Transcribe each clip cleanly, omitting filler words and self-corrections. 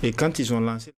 Et quand ils ont lancé...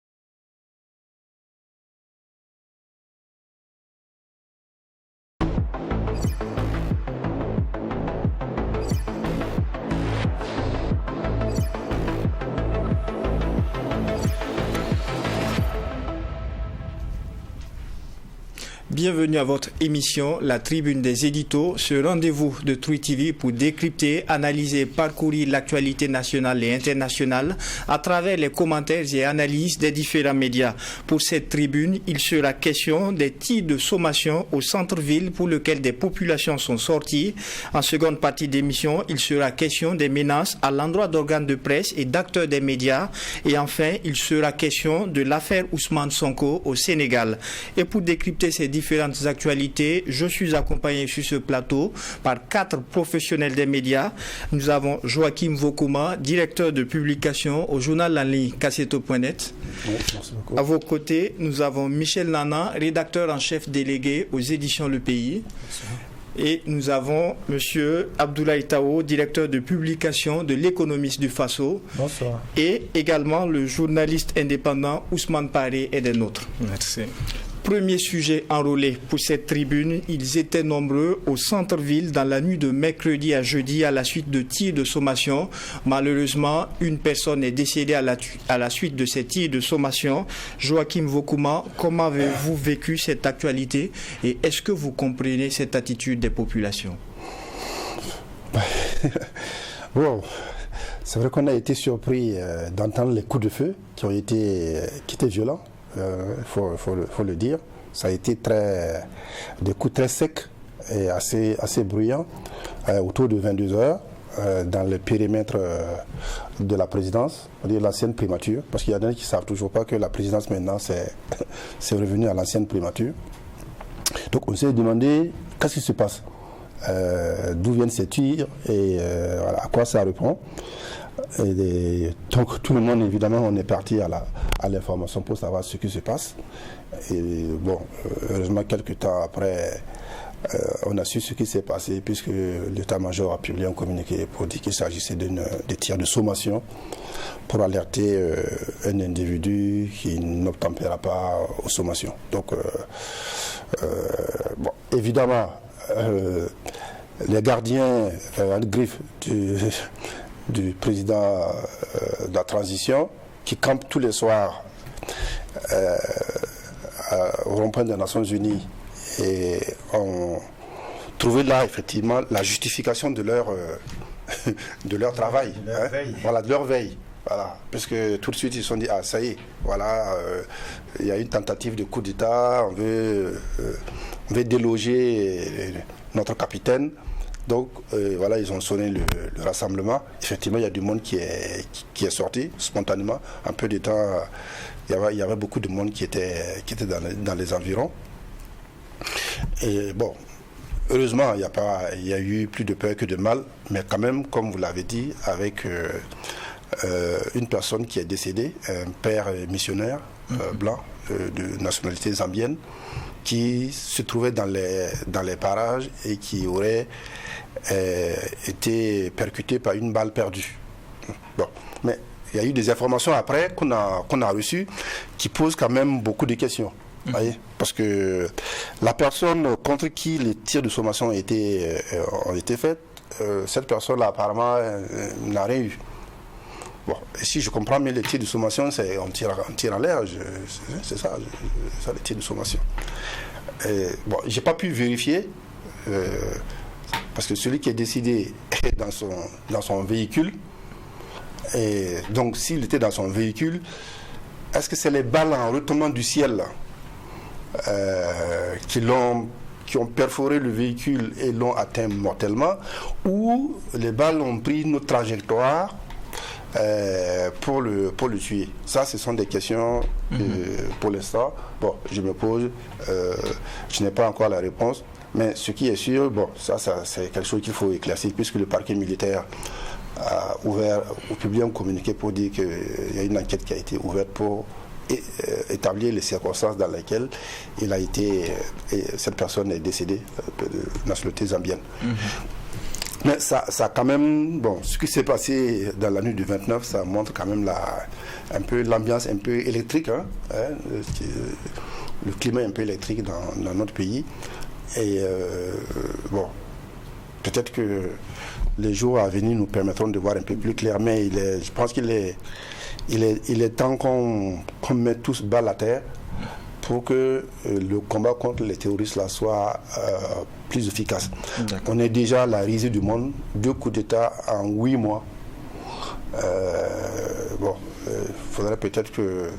Bienvenue à votre émission, la Tribune des éditos, ce rendez-vous de Truth TV pour décrypter, analyser, parcourir l'actualité nationale et internationale à travers les commentaires et analyses des différents médias. Pour cette tribune, il sera question des tirs de sommation au centre-ville pour lequel des populations sont sorties. En seconde partie d'émission, il sera question des menaces à l'endroit d'organes de presse et d'acteurs des médias. Et enfin, il sera question de l'affaire Ousmane Sonko au Sénégal. Et pour décrypter ces différentes actualités, je suis accompagné sur ce plateau par 4 professionnels des médias. Nous avons Joachim Vokuma, directeur de publication au journal en ligne Kasseto.net. Oui, merci beaucoup. À vos côtés, nous avons Michel Nana, rédacteur en chef délégué aux éditions Le Pays. Merci. Et nous avons M. Abdoulaye Tao, directeur de publication de l'Économiste du Faso. Bonsoir. Et également le journaliste indépendant Ousmane Paré et des nôtres. Merci. Premier sujet enrôlé pour cette tribune, ils étaient nombreux au centre-ville dans la nuit de mercredi à jeudi à la suite de tirs de sommation. Malheureusement, une personne est décédée à la suite de ces tirs de sommation. Joachim Vokuma, comment avez-vous vécu cette actualité et est-ce que vous comprenez cette attitude des populations? Bon, c'est vrai qu'on a été surpris d'entendre les coups de feu qui étaient violents. Il faut le dire. Ça a été des coups très secs et assez bruyants autour de 22h dans le périmètre de la présidence, c'est-à-dire l'ancienne primature, parce qu'il y en a qui ne savent toujours pas que la présidence maintenant c'est revenu à l'ancienne primature. Donc on s'est demandé qu'est-ce qui se passe, d'où viennent ces tirs et voilà, à quoi ça répond. Donc tout le monde, évidemment, on est parti à l'information pour savoir ce qui se passe. Et bon, heureusement, quelques temps après, on a su ce qui s'est passé puisque l'état-major a publié un communiqué pour dire qu'il s'agissait de tirs de sommation pour alerter un individu qui n'obtempéra pas aux sommations. Donc, bon, évidemment, les gardiens à griffe du président de la transition qui campe tous les soirs au rond-point des Nations Unies et ont trouvé là effectivement la justification de leur travail, de leur veille. Voilà, parce que tout de suite ils se sont dit ah ça y est, voilà, il y a une tentative de coup d'État, on veut déloger notre capitaine. Donc voilà, ils ont sonné le rassemblement. Effectivement, il y a du monde qui est sorti spontanément. Un peu de temps, il y avait beaucoup de monde qui était dans les environs. Et bon, heureusement, il y a eu plus de peur que de mal. Mais quand même, comme vous l'avez dit, avec une personne qui est décédée, un père missionnaire blanc de nationalité zambienne, qui se trouvait dans les parages et qui aurait été percuté par une balle perdue. Bon, mais il y a eu des informations après qu'on a reçues qui posent quand même beaucoup de questions. Voyez, parce que la personne contre qui les tirs de sommation ont été faits, cette personne-là apparemment n'a rien eu. Bon, et si je comprends bien, les tirs de sommation, c'est on tire en l'air, c'est ça les tirs de sommation. Bon, j'ai pas pu vérifier parce que celui qui est décédé est dans son véhicule. Et donc, s'il était dans son véhicule, est-ce que c'est les balles en retombant du ciel là, qui ont perforé le véhicule et l'ont atteint mortellement, ou les balles ont pris une autre trajectoire pour le tuer? Ça, ce sont des questions pour l'instant, bon, je me pose, je n'ai pas encore la réponse, mais ce qui est sûr, bon, ça c'est quelque chose qu'il faut éclaircir, puisque le parquet militaire a publié un communiqué pour dire qu'il y a une enquête qui a été ouverte pour établir les circonstances dans lesquelles cette personne est décédée de nationalité zambienne. Mais ça quand même, bon, ce qui s'est passé dans la nuit du 29, ça montre quand même un peu l'ambiance un peu électrique, le climat un peu électrique dans notre pays. Et bon, peut-être que les jours à venir nous permettront de voir un peu plus clair, mais je pense qu'il est temps qu'on mette tous balle à terre pour que le combat contre les terroristes là soit plus efficace. D'accord. On est déjà à la risée du monde, 2 coups d'État en 8 mois. Bon, il faudrait peut-être que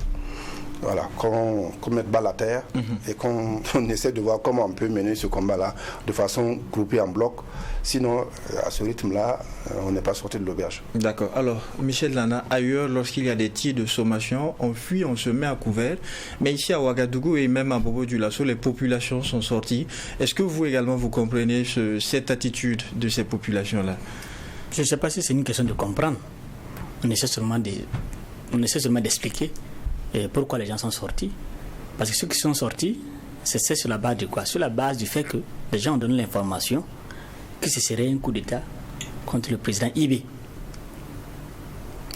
qu'on mette balle à terre et qu'on essaie de voir comment on peut mener ce combat-là de façon groupée en bloc. Sinon, à ce rythme-là, on n'est pas sorti de l'auberge. D'accord. Alors, Michel Lana, ailleurs, lorsqu'il y a des tirs de sommation, on fuit, on se met à couvert. Mais ici à Ouagadougou et même à Bobo Dioulasso, les populations sont sorties. Est-ce que vous également, vous comprenez cette attitude de ces populations-là? Je ne sais pas si c'est une question de comprendre. On essaie seulement d'expliquer pourquoi les gens sont sortis. Parce que ceux qui sont sortis, c'est sur la base de quoi? Sur la base du fait que les gens ont donné l'information que ce serait un coup d'État contre le président Ibé.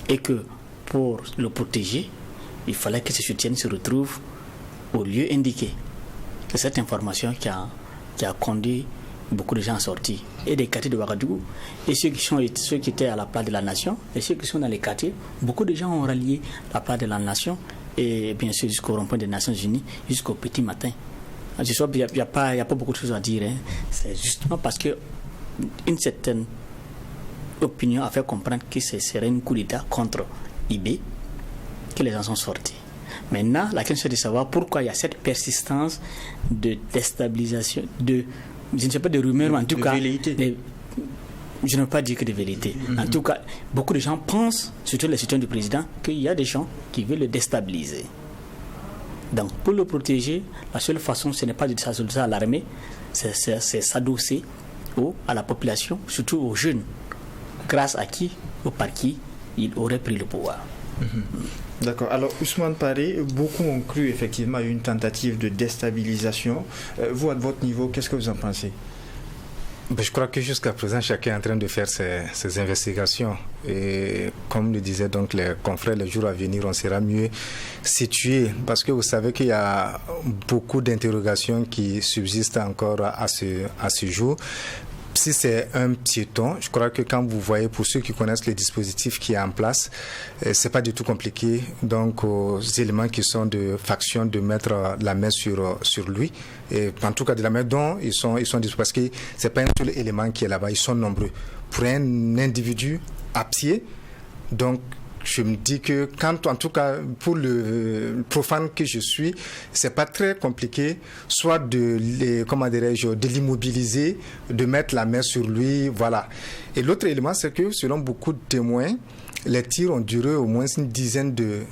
Et que pour le protéger, il fallait que ce soutien se retrouve au lieu indiqué. C'est cette information qui a conduit beaucoup de gens à sortir. Et des quartiers de Ouagadougou. Et ceux qui étaient à la place de la nation, et ceux qui sont dans les quartiers, beaucoup de gens ont rallié la place de la nation. Et bien sûr jusqu'au rond-point des Nations Unies, jusqu'au petit matin. Il n'y a pas beaucoup de choses à dire. C'est justement parce que une certaine opinion a fait comprendre que ce serait un coup d'État contre IB que les gens sont sortis. Maintenant, la question est de savoir pourquoi il y a cette persistance de déstabilisation, je ne sais pas de rumeurs, mais en tout cas, je ne veux pas dire que de vérité. En tout cas, beaucoup de gens pensent, surtout les citoyens du président, qu'il y a des gens qui veulent le déstabiliser. Donc, pour le protéger, la seule façon, ce n'est pas de s'adosser à l'armée, c'est s'adosser à la population, surtout aux jeunes, grâce à qui ou par qui il aurait pris le pouvoir. D'accord. Alors, Ousmane Paré, beaucoup ont cru effectivement à une tentative de déstabilisation. Vous, à votre niveau, qu'est-ce que vous en pensez? Je crois que jusqu'à présent, chacun est en train de faire ses investigations. Et comme le disaient donc les confrères, les jours à venir, on sera mieux situé. Parce que vous savez qu'il y a beaucoup d'interrogations qui subsistent encore à ce jour. Si c'est un piéton, je crois que quand vous voyez, pour ceux qui connaissent le dispositif qui est en place, c'est pas du tout compliqué. Donc, aux éléments qui sont de faction, de mettre la main sur lui. Et en tout cas, de la main dont ils sont disposés. Parce que c'est pas un seul élément qui est là-bas, ils sont nombreux. Pour un individu à pied, donc, je me dis que quand, en tout cas, pour le profane que je suis, c'est pas très compliqué, soit de l'immobiliser, de mettre la main sur lui, voilà. Et l'autre élément, c'est que, selon beaucoup de témoins, les tirs ont duré au moins une dizaine de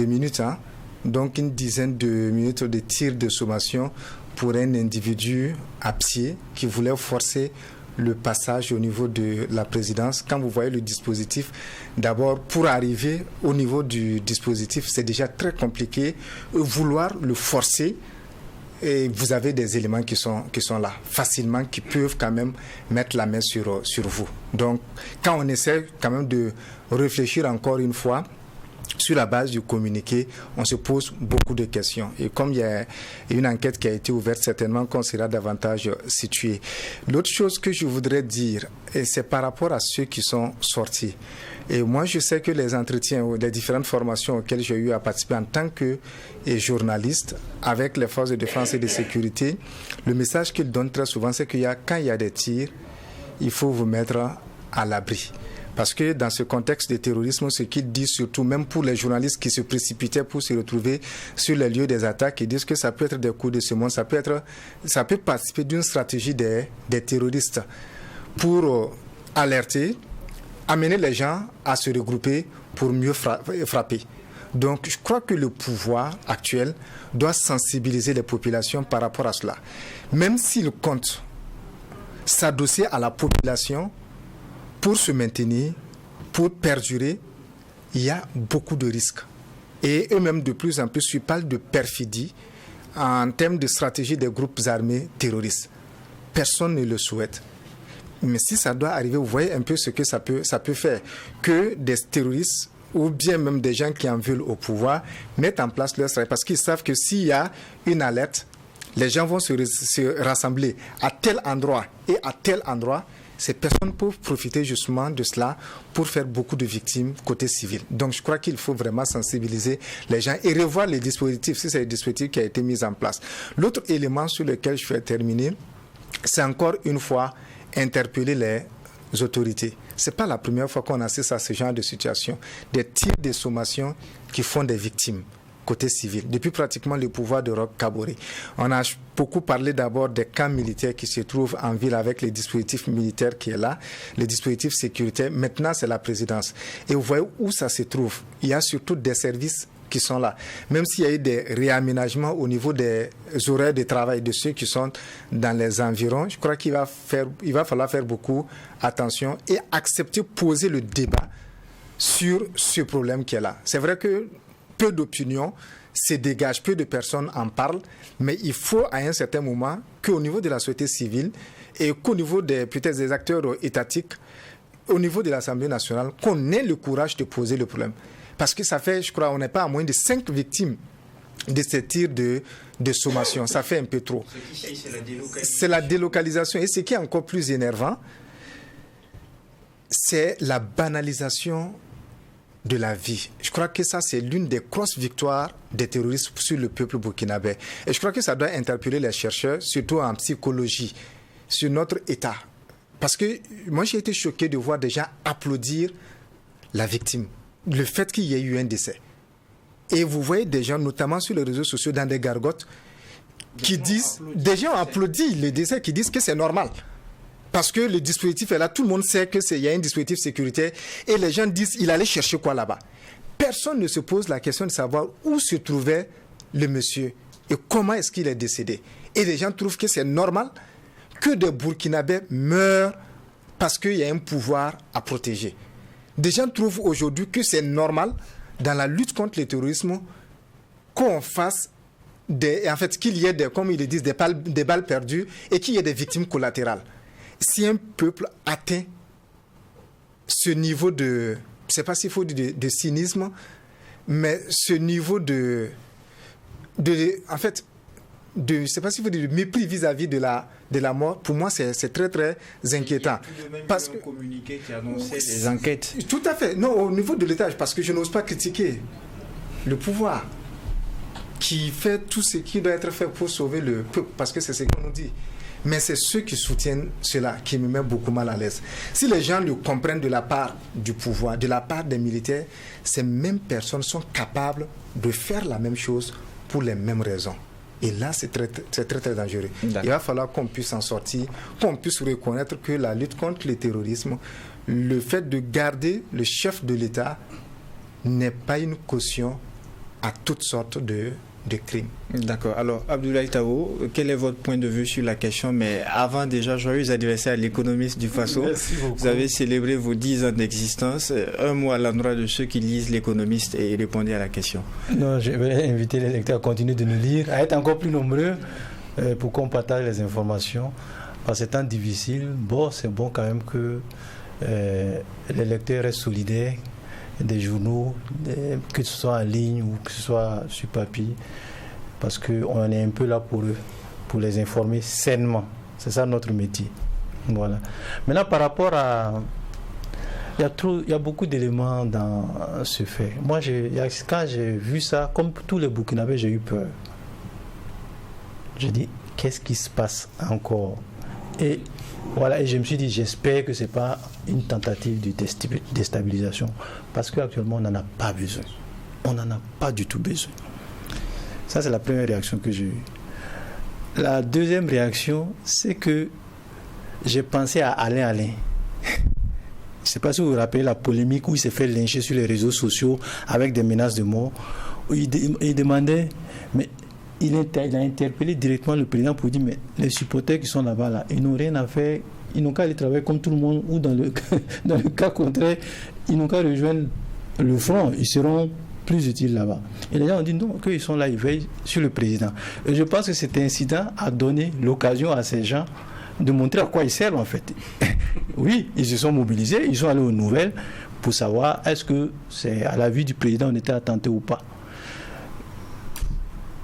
minutes, hein. Donc, une dizaine de minutes de tirs de sommation pour un individu à pied qui voulait forcer le passage au niveau de la présidence. Quand vous voyez le dispositif, d'abord, pour arriver au niveau du dispositif, c'est déjà très compliqué. Vouloir le forcer, et vous avez des éléments qui sont là, facilement, qui peuvent quand même mettre la main sur vous. Donc, quand on essaie quand même de réfléchir encore une fois, sur la base du communiqué, on se pose beaucoup de questions. Et comme il y a une enquête qui a été ouverte, certainement qu'on sera davantage situé. L'autre chose que je voudrais dire, c'est par rapport à ceux qui sont sortis. Et moi, je sais que les entretiens ou les différentes formations auxquelles j'ai eu à participer en tant que journaliste avec les forces de défense et de sécurité, le message qu'ils donnent très souvent, c'est quand il y a des tirs, il faut vous mettre à l'abri. Parce que dans ce contexte de terrorisme, ce qu'ils disent surtout, même pour les journalistes qui se précipitaient pour se retrouver sur les lieux des attaques, ils disent que ça peut être des coups de semonce, ça peut participer d'une stratégie des terroristes pour alerter, amener les gens à se regrouper pour mieux frapper. Donc, je crois que le pouvoir actuel doit sensibiliser les populations par rapport à cela. Même s'il compte s'adosser à la population, pour se maintenir, pour perdurer, il y a beaucoup de risques. Et eux-mêmes, de plus en plus, ils parlent de perfidie en termes de stratégie des groupes armés terroristes. Personne ne le souhaite. Mais si ça doit arriver, vous voyez un peu ce que ça peut faire. Que des terroristes ou bien même des gens qui en veulent au pouvoir mettent en place leur stratégie. Parce qu'ils savent que s'il y a une alerte, les gens vont se rassembler à tel endroit et à tel endroit. Ces personnes peuvent profiter justement de cela pour faire beaucoup de victimes côté civil. Donc je crois qu'il faut vraiment sensibiliser les gens et revoir les dispositifs, si c'est le dispositif qui a été mis en place. L'autre élément sur lequel je vais terminer, c'est encore une fois interpeller les autorités. Ce n'est pas la première fois qu'on assiste à ce genre de situation. Des tirs de sommation qui font des victimes côté civil, depuis pratiquement le pouvoir de Roch Kaboré. On a beaucoup parlé d'abord des camps militaires qui se trouvent en ville avec les dispositifs militaires qui est là, les dispositifs sécuritaires. Maintenant, c'est la présidence. Et vous voyez où ça se trouve. Il y a surtout des services qui sont là. Même s'il y a eu des réaménagements au niveau des horaires de travail de ceux qui sont dans les environs, je crois qu'il va falloir faire beaucoup attention et accepter, poser le débat sur ce problème qui est là. C'est vrai que peu d'opinions se dégagent, peu de personnes en parlent, mais il faut à un certain moment qu'au niveau de la société civile et qu'au niveau peut-être des acteurs étatiques, au niveau de l'Assemblée nationale, qu'on ait le courage de poser le problème. Parce que ça fait, je crois, on n'est pas à moins de 5 victimes de ces tirs de sommation. Ça fait un peu trop. C'est la délocalisation. Et ce qui est encore plus énervant, c'est la banalisation de la vie. Je crois que ça, c'est l'une des grosses victoires des terroristes sur le peuple burkinabé. Et je crois que ça doit interpeller les chercheurs, surtout en psychologie, sur notre état. Parce que moi, j'ai été choqué de voir des gens applaudir la victime. Le fait qu'il y ait eu un décès. Et vous voyez des gens, notamment sur les réseaux sociaux, dans des gargotes, qui disent, des gens applaudissent le décès, qui disent que c'est normal. Parce que le dispositif est là, tout le monde sait qu'il y a un dispositif sécuritaire et les gens disent il allait chercher quoi là-bas. Personne ne se pose la question de savoir où se trouvait le monsieur et comment est-ce qu'il est décédé. Et les gens trouvent que c'est normal que des Burkinabés meurent parce qu'il y a un pouvoir à protéger. Des gens trouvent aujourd'hui que c'est normal dans la lutte contre le terrorisme qu'on fasse qu'il y ait comme ils le disent, des balles perdues et qu'il y ait des victimes collatérales. Si un peuple atteint ce niveau de, je ne sais pas s'il faut dire de cynisme, mais ce niveau de je ne sais pas s'il faut dire de mépris vis-à-vis de la mort, pour moi c'est très très inquiétant. Parce que communiqué qui annonçait les enquêtes. Tout à fait. Non, au niveau de l'État, parce que je n'ose pas critiquer le pouvoir qui fait tout ce qui doit être fait pour sauver le peuple, parce que c'est ce qu'on nous dit. Mais c'est ceux qui soutiennent cela qui me met beaucoup mal à l'aise. Si les gens le comprennent de la part du pouvoir, de la part des militaires, ces mêmes personnes sont capables de faire la même chose pour les mêmes raisons. Et là, c'est très, très dangereux. D'accord. Il va falloir qu'on puisse en sortir, qu'on puisse reconnaître que la lutte contre le terrorisme, le fait de garder le chef de l'État n'est pas une caution à toutes sortes de crimes. D'accord. Alors, Abdoulaye Tao, quel est votre point de vue sur la question? Mais avant, déjà, joyeux anniversaire à l'économiste du Faso. Merci beaucoup. Vous avez célébré vos 10 ans d'existence. Un mot à l'endroit de ceux qui lisent l'économiste et répondez à la question. Non, je vais inviter les lecteurs à continuer de nous lire, à être encore plus nombreux pour qu'on partage les informations. En ces temps difficiles, c'est bon quand même que les lecteurs restent solidaires des journaux, que ce soit en ligne ou que ce soit sur papier, parce qu'on est un peu là pour eux, pour les informer sainement. C'est ça notre métier. Voilà. Maintenant, par rapport à... Il y a beaucoup d'éléments dans ce fait. Moi, quand j'ai vu ça, comme tous les Burkinabés, j'ai eu peur. J'ai dit, qu'est-ce qui se passe encore? Et voilà, et je me suis dit, j'espère que ce n'est pas une tentative de déstabilisation, parce qu'actuellement, on n'en a pas besoin. On n'en a pas du tout besoin. Ça, c'est la première réaction que j'ai eue. La deuxième réaction, c'est que j'ai pensé à Alain. Je ne sais pas si vous vous rappelez la polémique où il s'est fait lyncher sur les réseaux sociaux avec des menaces de mort, où il demandait, mais il a interpellé directement le président pour dire, mais les supporters qui sont là-bas, là, ils n'ont rien à faire, ils n'ont qu'à aller travailler comme tout le monde, ou dans le cas contraire, ils n'ont qu'à rejoindre le front, ils seront plus utiles là-bas. Et les gens ont dit non, qu'ils sont là, ils veillent sur le président. Et je pense que cet incident a donné l'occasion à ces gens de montrer à quoi ils servent en fait. Oui, ils se sont mobilisés, ils sont allés aux nouvelles pour savoir est-ce que c'est à la vue du président on était attenté ou pas.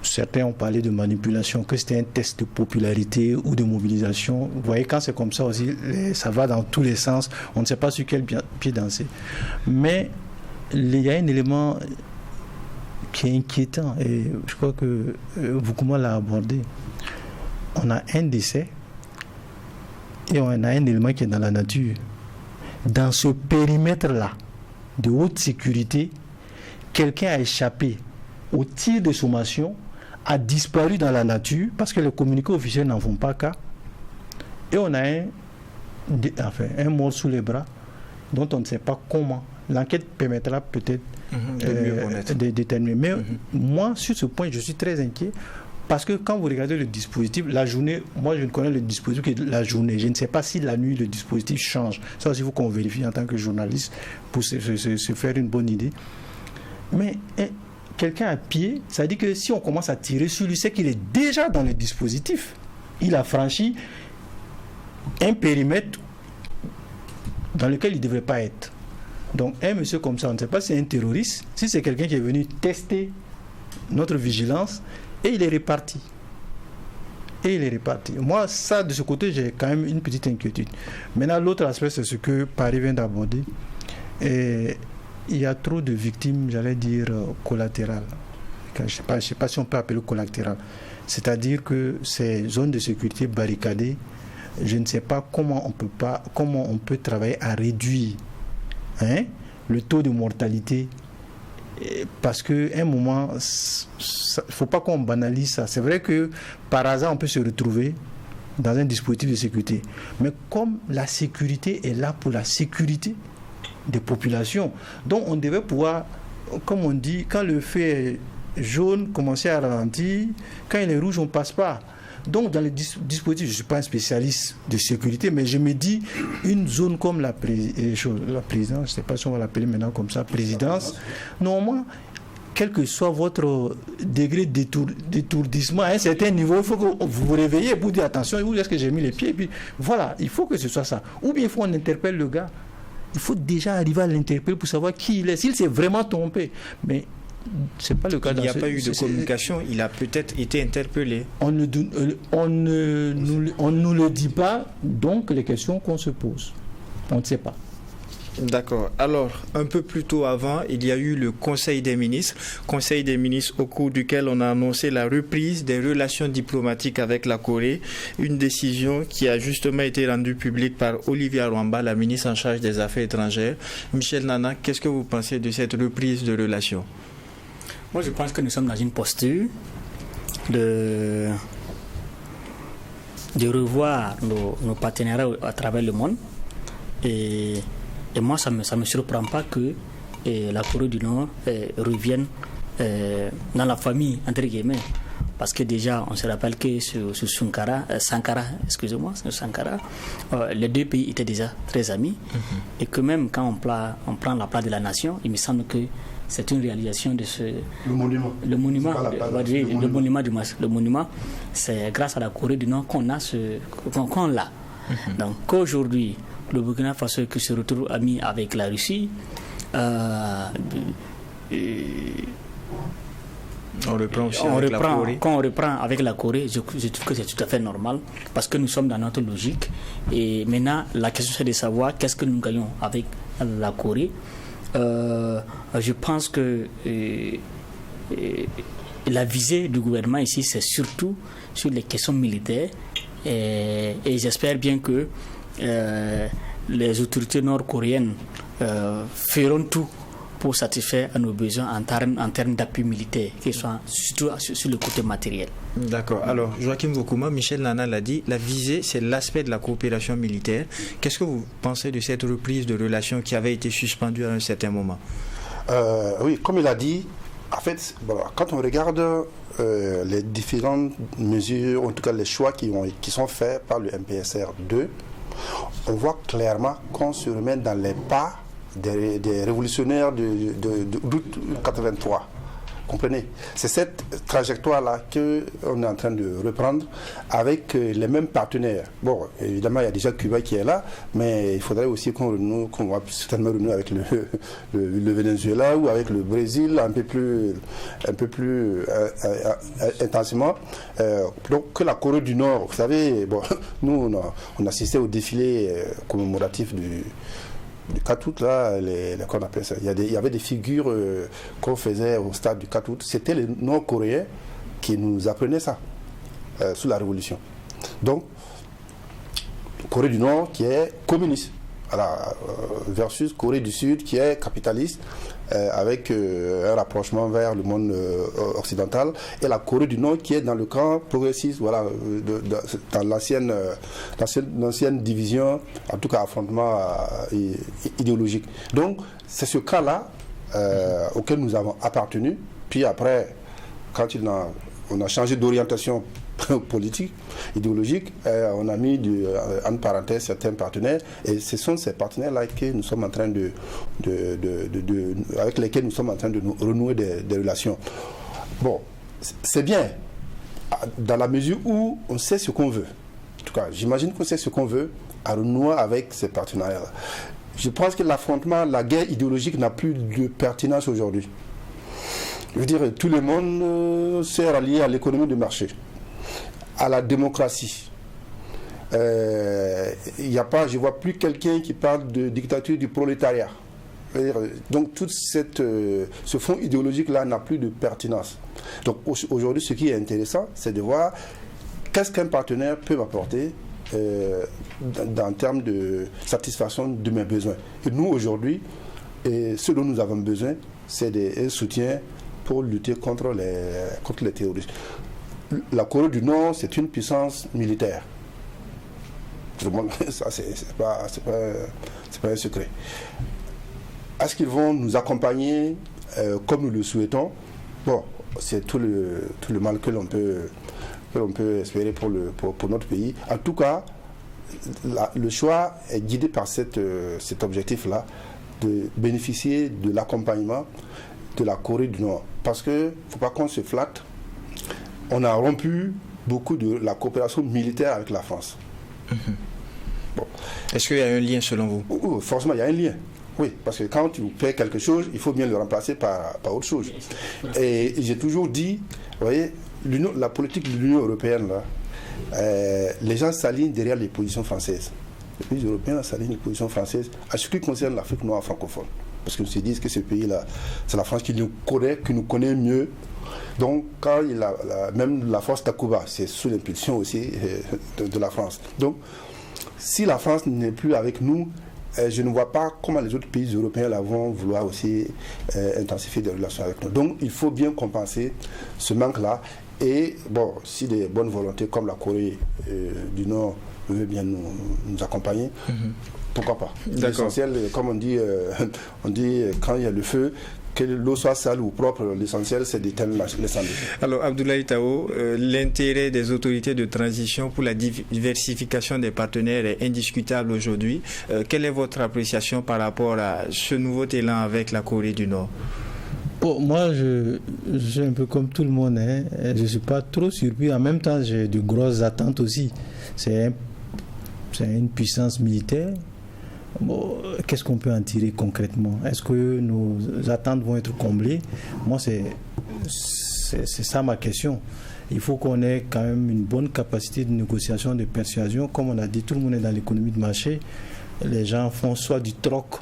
Certains ont parlé de manipulation, que c'était un test de popularité ou de mobilisation. Vous voyez, quand c'est comme ça aussi, ça va dans tous les sens. On ne sait pas sur quel pied danser. Mais il y a un élément qui est inquiétant et je crois que Boukouma l'a abordé. On a un décès et on a un élément qui est dans la nature. Dans ce périmètre-là de haute sécurité, quelqu'un a échappé au tir de sommation, a disparu dans la nature parce que les communiqués officiels n'en font pas cas. Et on a un mort sous les bras dont on ne sait pas comment. L'enquête permettra peut-être de déterminer. Mais moi, sur ce point, je suis très inquiet parce que quand vous regardez le dispositif, la journée, moi je ne connais le dispositif que la journée. Je ne sais pas si la nuit le dispositif change. Ça aussi, il faut qu'on vérifie en tant que journaliste pour se faire une bonne idée. Mais quelqu'un à pied, ça dit que si on commence à tirer sur lui, c'est qu'il est déjà dans le dispositif. Il a franchi un périmètre dans lequel il ne devrait pas être. Donc un monsieur comme ça, on ne sait pas si c'est un terroriste, si c'est quelqu'un qui est venu tester notre vigilance, et il est reparti. Moi, ça, de ce côté, j'ai quand même une petite inquiétude. Maintenant, l'autre aspect, c'est ce que Paris vient d'aborder. Et il y a trop de victimes, j'allais dire, collatérales. Je ne sais pas si on peut appeler collatérales. C'est-à-dire que ces zones de sécurité barricadées, je ne sais pas comment on peut travailler à réduire le taux de mortalité. Parce qu'à un moment, il ne faut pas qu'on banalise ça. C'est vrai que par hasard, on peut se retrouver dans un dispositif de sécurité. Mais comme la sécurité est là pour la sécurité des populations, donc on devait pouvoir, comme on dit, quand le feu est jaune, commencer à ralentir, quand il est rouge, on ne passe pas. Donc dans le dispositif, je ne suis pas un spécialiste de sécurité, mais je me dis, une zone comme la présidence, je ne sais pas si on va l'appeler maintenant comme ça, présidence, normalement, quel que soit votre degré d'étourdissement, à un certain niveau, il faut que vous vous réveillez pour dire attention, où est-ce que j'ai mis les pieds, et puis voilà, il faut que ce soit ça. Ou bien il faut qu'on interpelle le gars. Il faut déjà arriver à l'interpeller pour savoir qui il est, s'il s'est vraiment trompé. Mais c'est pas le cas. Il n'y a pas eu de communication, il a peut-être été interpellé. On ne nous le dit pas, donc les questions qu'on se pose, on ne sait pas. D'accord. Alors, un peu plus tôt avant, il y a eu le Conseil des ministres au cours duquel on a annoncé la reprise des relations diplomatiques avec la Corée, une décision qui a justement été rendue publique par Olivia Rwamba, la ministre en charge des Affaires étrangères. Michel Nana, qu'est-ce que vous pensez de cette reprise de relations? Moi, je pense que nous sommes dans une posture de revoir nos partenariats à travers le monde. Et moi, ça me surprend pas que la Corée du Nord revienne dans la famille, entre guillemets. Parce que déjà, on se rappelle que sur Sankara, les deux pays étaient déjà très amis. Et que même quand on prend la place de la nation, il me semble que c'est une réalisation de ce... Le monument, c'est grâce à la Corée du Nord qu'on l'a. Donc qu'aujourd'hui, le Burkina Faso qui se retrouve ami avec la Russie, on reprend aussi avec la Corée. Quand on reprend avec la Corée, je trouve que c'est tout à fait normal parce que nous sommes dans notre logique. Et maintenant, la question c'est de savoir qu'est-ce que nous gagnons avec la Corée. Je pense que la visée du gouvernement ici, c'est surtout sur les questions militaires. Et j'espère bien que les autorités nord-coréennes feront tout pour satisfaire à nos besoins en termes d'appui militaire, qui soit surtout sur le côté matériel. D'accord. Alors, Joachim Boukouma, Michel Nana l'a dit, la visée, c'est l'aspect de la coopération militaire. Qu'est-ce que vous pensez de cette reprise de relations qui avait été suspendue à un certain moment? Oui, comme il a dit, en fait, quand on regarde les différentes mesures, en tout cas les choix qui sont faits par le MPSR 2, on voit clairement qu'on se remet dans les pas des révolutionnaires d'août 83. Comprenez? C'est cette trajectoire-là qu'on est en train de reprendre avec les mêmes partenaires. Bon, évidemment, il y a déjà Cuba qui est là, mais il faudrait aussi qu'on va certainement renouer avec le Venezuela ou avec le Brésil un peu plus intensément. Donc, que la Corée du Nord, vous savez, bon, nous, on assistait au défilé commémoratif du 4 août, là, qu'on appelle ça. Il y avait des figures qu'on faisait au stade du 4 août. C'était les Nord-Coréens qui nous apprenaient ça, sous la Révolution. Donc, Corée du Nord qui est communiste, voilà, versus Corée du Sud qui est capitaliste, avec un rapprochement vers le monde occidental, et la Corée du Nord qui est dans le camp progressiste, voilà, dans l'ancienne division, en tout cas affrontement idéologique. Donc c'est ce cas-là auquel nous avons appartenu. Puis après, quand on a changé d'orientation politique, idéologique, on a mis en parenthèse certains partenaires, et ce sont ces partenaires-là que nous sommes en train avec lesquels nous sommes en train de renouer des relations. Bon, c'est bien, dans la mesure où on sait ce qu'on veut. En tout cas, j'imagine qu'on sait ce qu'on veut à renouer avec ces partenariats-là. Je pense que l'affrontement, la guerre idéologique n'a plus de pertinence aujourd'hui. Je veux dire, tout le monde s'est rallié à l'économie de marché, à la démocratie. Je ne vois plus quelqu'un qui parle de dictature du prolétariat. Donc tout ce fond idéologique-là n'a plus de pertinence. Donc aujourd'hui, ce qui est intéressant, c'est de voir qu'est-ce qu'un partenaire peut m'apporter en termes de satisfaction de mes besoins. Et nous, aujourd'hui, ce dont nous avons besoin, c'est un soutien pour lutter contre les terroristes. La Corée du Nord, c'est une puissance militaire. Tout le monde, ça, c'est pas un secret. Est-ce qu'ils vont nous accompagner comme nous le souhaitons? Bon, c'est tout le mal que l'on peut espérer pour notre pays. En tout cas, le choix est guidé par cet objectif-là, de bénéficier de l'accompagnement de la Corée du Nord. Parce qu'il ne faut pas qu'on se flatte. On a rompu beaucoup de la coopération militaire avec la France. Bon. Est-ce qu'il y a un lien selon vous? Forcément, il y a un lien. Oui, parce que quand tu paies quelque chose, il faut bien le remplacer par autre chose. Et j'ai toujours dit, vous voyez, la politique de l'Union européenne, là, les gens s'alignent derrière les positions françaises. Les pays européens s'alignent les positions françaises à ce qui concerne l'Afrique noire francophone. Parce qu'ils se disent que ce pays-là, c'est la France qui nous connaît mieux. Donc, quand même la force Takuba, c'est sous l'impulsion aussi de la France. Donc, si la France n'est plus avec nous, je ne vois pas comment les autres pays européens là vont vouloir aussi intensifier des relations avec nous. Donc, il faut bien compenser ce manque-là. Et bon, si des bonnes volontés comme la Corée du Nord veut bien nous accompagner, pourquoi pas. L'essentiel, comme on dit quand il y a le feu, que l'eau soit sale ou propre, l'essentiel c'est d'éteindre l'incendie. Alors Abdoulaye Tao, l'intérêt des autorités de transition pour la diversification des partenaires est indiscutable aujourd'hui. Quelle est votre appréciation par rapport à ce nouveau élan avec la Corée du Nord? Bon, moi, je suis un peu comme tout le monde. Je ne suis pas trop surpris. En même temps, j'ai de grosses attentes aussi. C'est une puissance militaire. Bon, qu'est-ce qu'on peut en tirer concrètement? Est-ce que nos attentes vont être comblées? Moi, c'est ça ma question. Il faut qu'on ait quand même une bonne capacité de négociation, de persuasion. Comme on a dit, tout le monde est dans l'économie de marché. Les gens font soit du troc,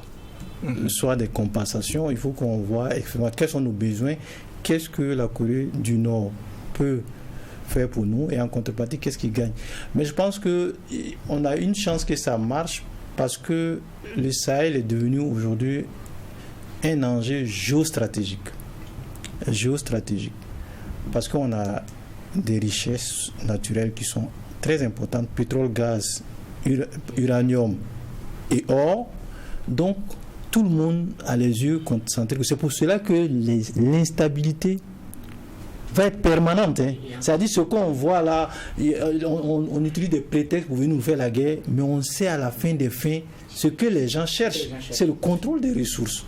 soit des compensations. Il faut qu'on voit effectivement quels sont nos besoins, qu'est-ce que la Corée du Nord peut faire pour nous, et en contrepartie, qu'est-ce qu'ils gagnent. Mais je pense qu'on a une chance que ça marche, parce que le Sahel est devenu aujourd'hui un enjeu géostratégique. Parce qu'on a des richesses naturelles qui sont très importantes, pétrole, gaz, uranium et or. Donc, tout le monde a les yeux concentrés. C'est pour cela que l'instabilité va être permanente. C'est-à-dire ce qu'on voit là, on utilise des prétextes pour venir nous faire la guerre, mais on sait à la fin des fins, ce que les gens cherchent, c'est le contrôle des ressources.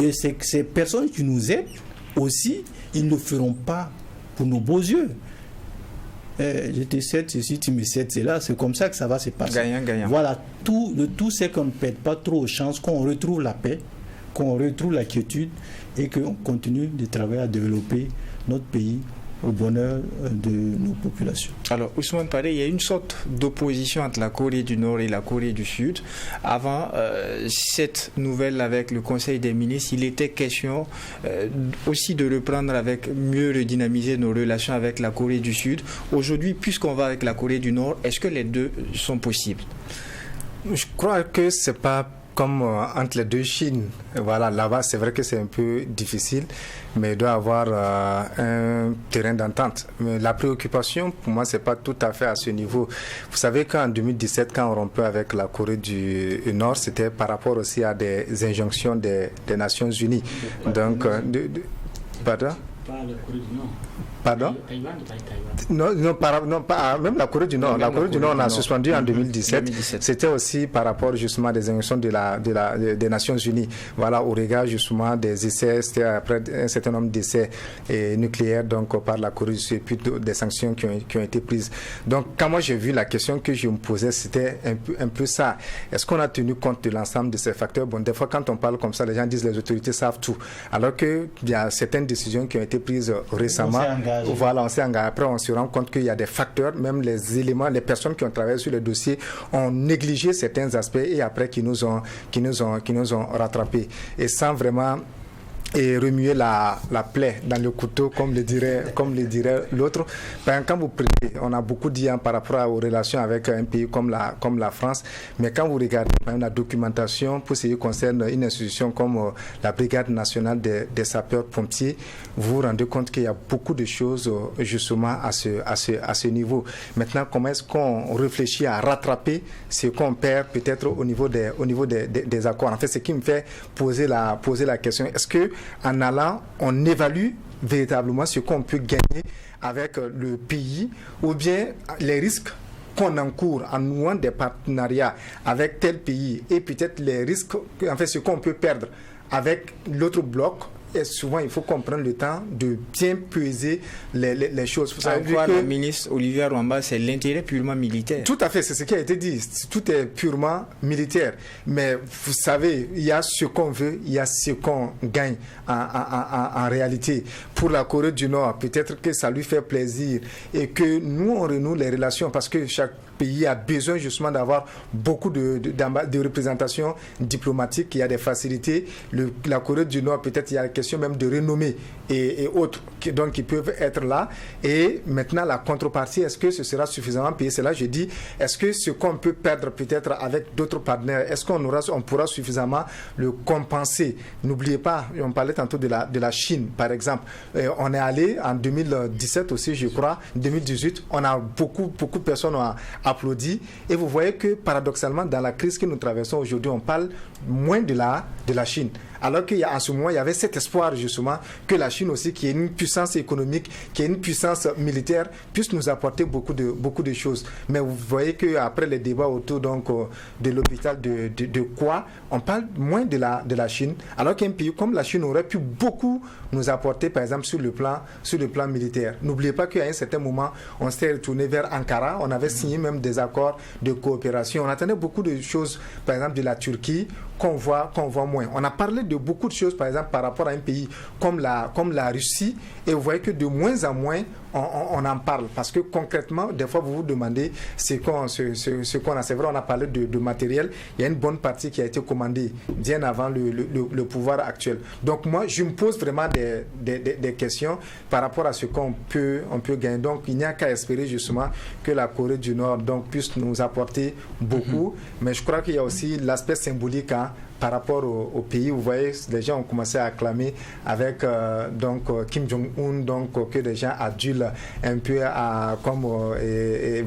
Et c'est ces personnes qui nous aident, aussi, ils ne le feront pas pour nos beaux yeux. Je te cède ceci, tu me cèdes cela, c'est comme ça que ça va se passer. Gagnant, gagnant. Voilà, le tout c'est qu'on ne perde pas trop aux chances, qu'on retrouve la paix, qu'on retrouve la quiétude et qu'on continue de travailler à développer notre pays au bonheur de nos populations. Alors, Ousmane Paré, il y a une sorte d'opposition entre la Corée du Nord et la Corée du Sud. Avant cette nouvelle avec le Conseil des ministres, il était question aussi de reprendre avec mieux redynamiser nos relations avec la Corée du Sud. Aujourd'hui, puisqu'on va avec la Corée du Nord, est-ce que les deux sont possibles? Je crois que c'est pas comme entre les deux Chines. Voilà, là-bas, c'est vrai que c'est un peu difficile, mais il doit y avoir un terrain d'entente. Mais la préoccupation, pour moi, c'est pas tout à fait à ce niveau. Vous savez qu'en 2017, quand on rompait avec la Corée du Nord, c'était par rapport aussi à des injonctions des Nations Unies. Donc, pardon? Pas la Corée du Nord. Pardon? Taïwan, Non, pas même la Corée du Nord. La Corée du Nord, on a suspendu en 2017. C'était aussi par rapport justement des injonctions des Nations Unies. Voilà, au regard justement des essais, c'était après un certain nombre d'essais nucléaires donc par la Corée du Sud, et puis des sanctions qui ont été prises. Donc, quand moi j'ai vu la question que je me posais, c'était un peu ça. Est-ce qu'on a tenu compte de l'ensemble de ces facteurs? Bon, des fois, quand on parle comme ça, les gens disent les autorités savent tout. Alors qu'il y a certaines décisions qui ont été prises récemment. Voilà, on s'est engagé. Après, on se rend compte qu'il y a des facteurs, même les éléments, les personnes qui ont travaillé sur le dossier ont négligé certains aspects et après qui nous ont rattrapés. Et sans vraiment remuer la plaie dans le couteau, comme le dirait l'autre. Quand vous prenez, on a beaucoup dit par rapport aux relations avec un pays comme la France, mais quand vous regardez même la documentation pour ce qui concerne une institution comme la Brigade nationale des sapeurs-pompiers, vous vous rendez compte qu'il y a beaucoup de choses justement à ce niveau. Maintenant, comment est-ce qu'on réfléchit à rattraper ce qu'on perd peut-être au niveau des accords? En fait, ce qui me fait poser la question, est-ce que en allant, on évalue véritablement ce qu'on peut gagner avec le pays ou bien les risques qu'on encourt en nouant des partenariats avec tel pays et peut-être les risques, en fait ce qu'on peut perdre avec l'autre bloc. Et souvent, il faut comprendre le temps de bien peser les choses. Vous savez que le ministre Olivier Rwamba, c'est l'intérêt purement militaire. Tout à fait, c'est ce qui a été dit. Tout est purement militaire. Mais vous savez, il y a ce qu'on veut, il y a ce qu'on gagne en réalité. Pour la Corée du Nord, peut-être que ça lui fait plaisir et que nous, on renoue les relations parce que chaque pays a besoin justement d'avoir beaucoup de représentation diplomatique, il y a des facilités. La Corée du Nord, peut-être il y a la question même de renommée et autres qui peuvent être là. Et maintenant, la contrepartie, est-ce que ce sera suffisamment payé? C'est là je dis, est-ce que ce qu'on peut perdre peut-être avec d'autres partenaires, est-ce qu'on pourra suffisamment le compenser? N'oubliez pas, on parlait tantôt de la Chine, par exemple. On est allé en 2017 aussi, je crois, 2018, on a beaucoup de personnes ont applaudi. Et vous voyez que paradoxalement, dans la crise que nous traversons aujourd'hui, on parle moins de la Chine. Alors qu'en ce moment, il y avait cet espoir justement que la Chine aussi, qui est une puissance économique, qui est une puissance militaire, puisse nous apporter beaucoup de choses. Mais vous voyez qu'après les débats autour de l'hôpital de quoi, on parle moins de la Chine, alors qu'un pays comme la Chine aurait pu beaucoup nous apporter, par exemple, sur le plan militaire. N'oubliez pas qu'à un certain moment, on s'est retourné vers Ankara, on avait signé même des accords de coopération. On attendait beaucoup de choses, par exemple, de la Turquie, qu'on voit moins. On a parlé de beaucoup de choses, par exemple, par rapport à un pays comme la Russie, et vous voyez que de moins en moins, on en parle. Parce que concrètement, des fois, vous vous demandez ce qu'on a. C'est vrai, on a parlé de matériel. Il y a une bonne partie qui a été commandée bien avant le pouvoir actuel. Donc moi, je me pose vraiment des questions par rapport à ce qu'on peut gagner. Donc il n'y a qu'à espérer justement que la Corée du Nord puisse nous apporter beaucoup. Mais je crois qu'il y a aussi l'aspect symbolique par rapport au pays. Vous voyez, les gens ont commencé à acclamer avec Kim Jong-un, que les gens adulent un peu comme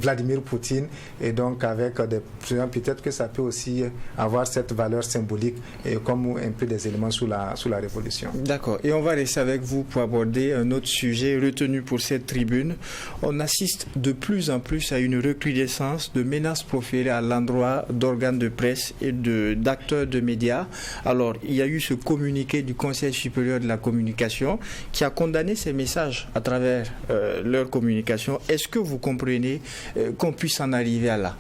Vladimir Poutine, et donc avec peut-être que ça peut aussi avoir cette valeur symbolique et comme un peu des éléments sous la révolution. D'accord. Et on va rester avec vous pour aborder un autre sujet retenu pour cette tribune. On assiste de plus en plus à une recrudescence de menaces proférées à l'endroit d'organes de presse et d'acteurs de médias médias. Alors, il y a eu ce communiqué du Conseil supérieur de la communication qui a condamné ces messages à travers leur communication. Est-ce que vous comprenez qu'on puisse en arriver à là?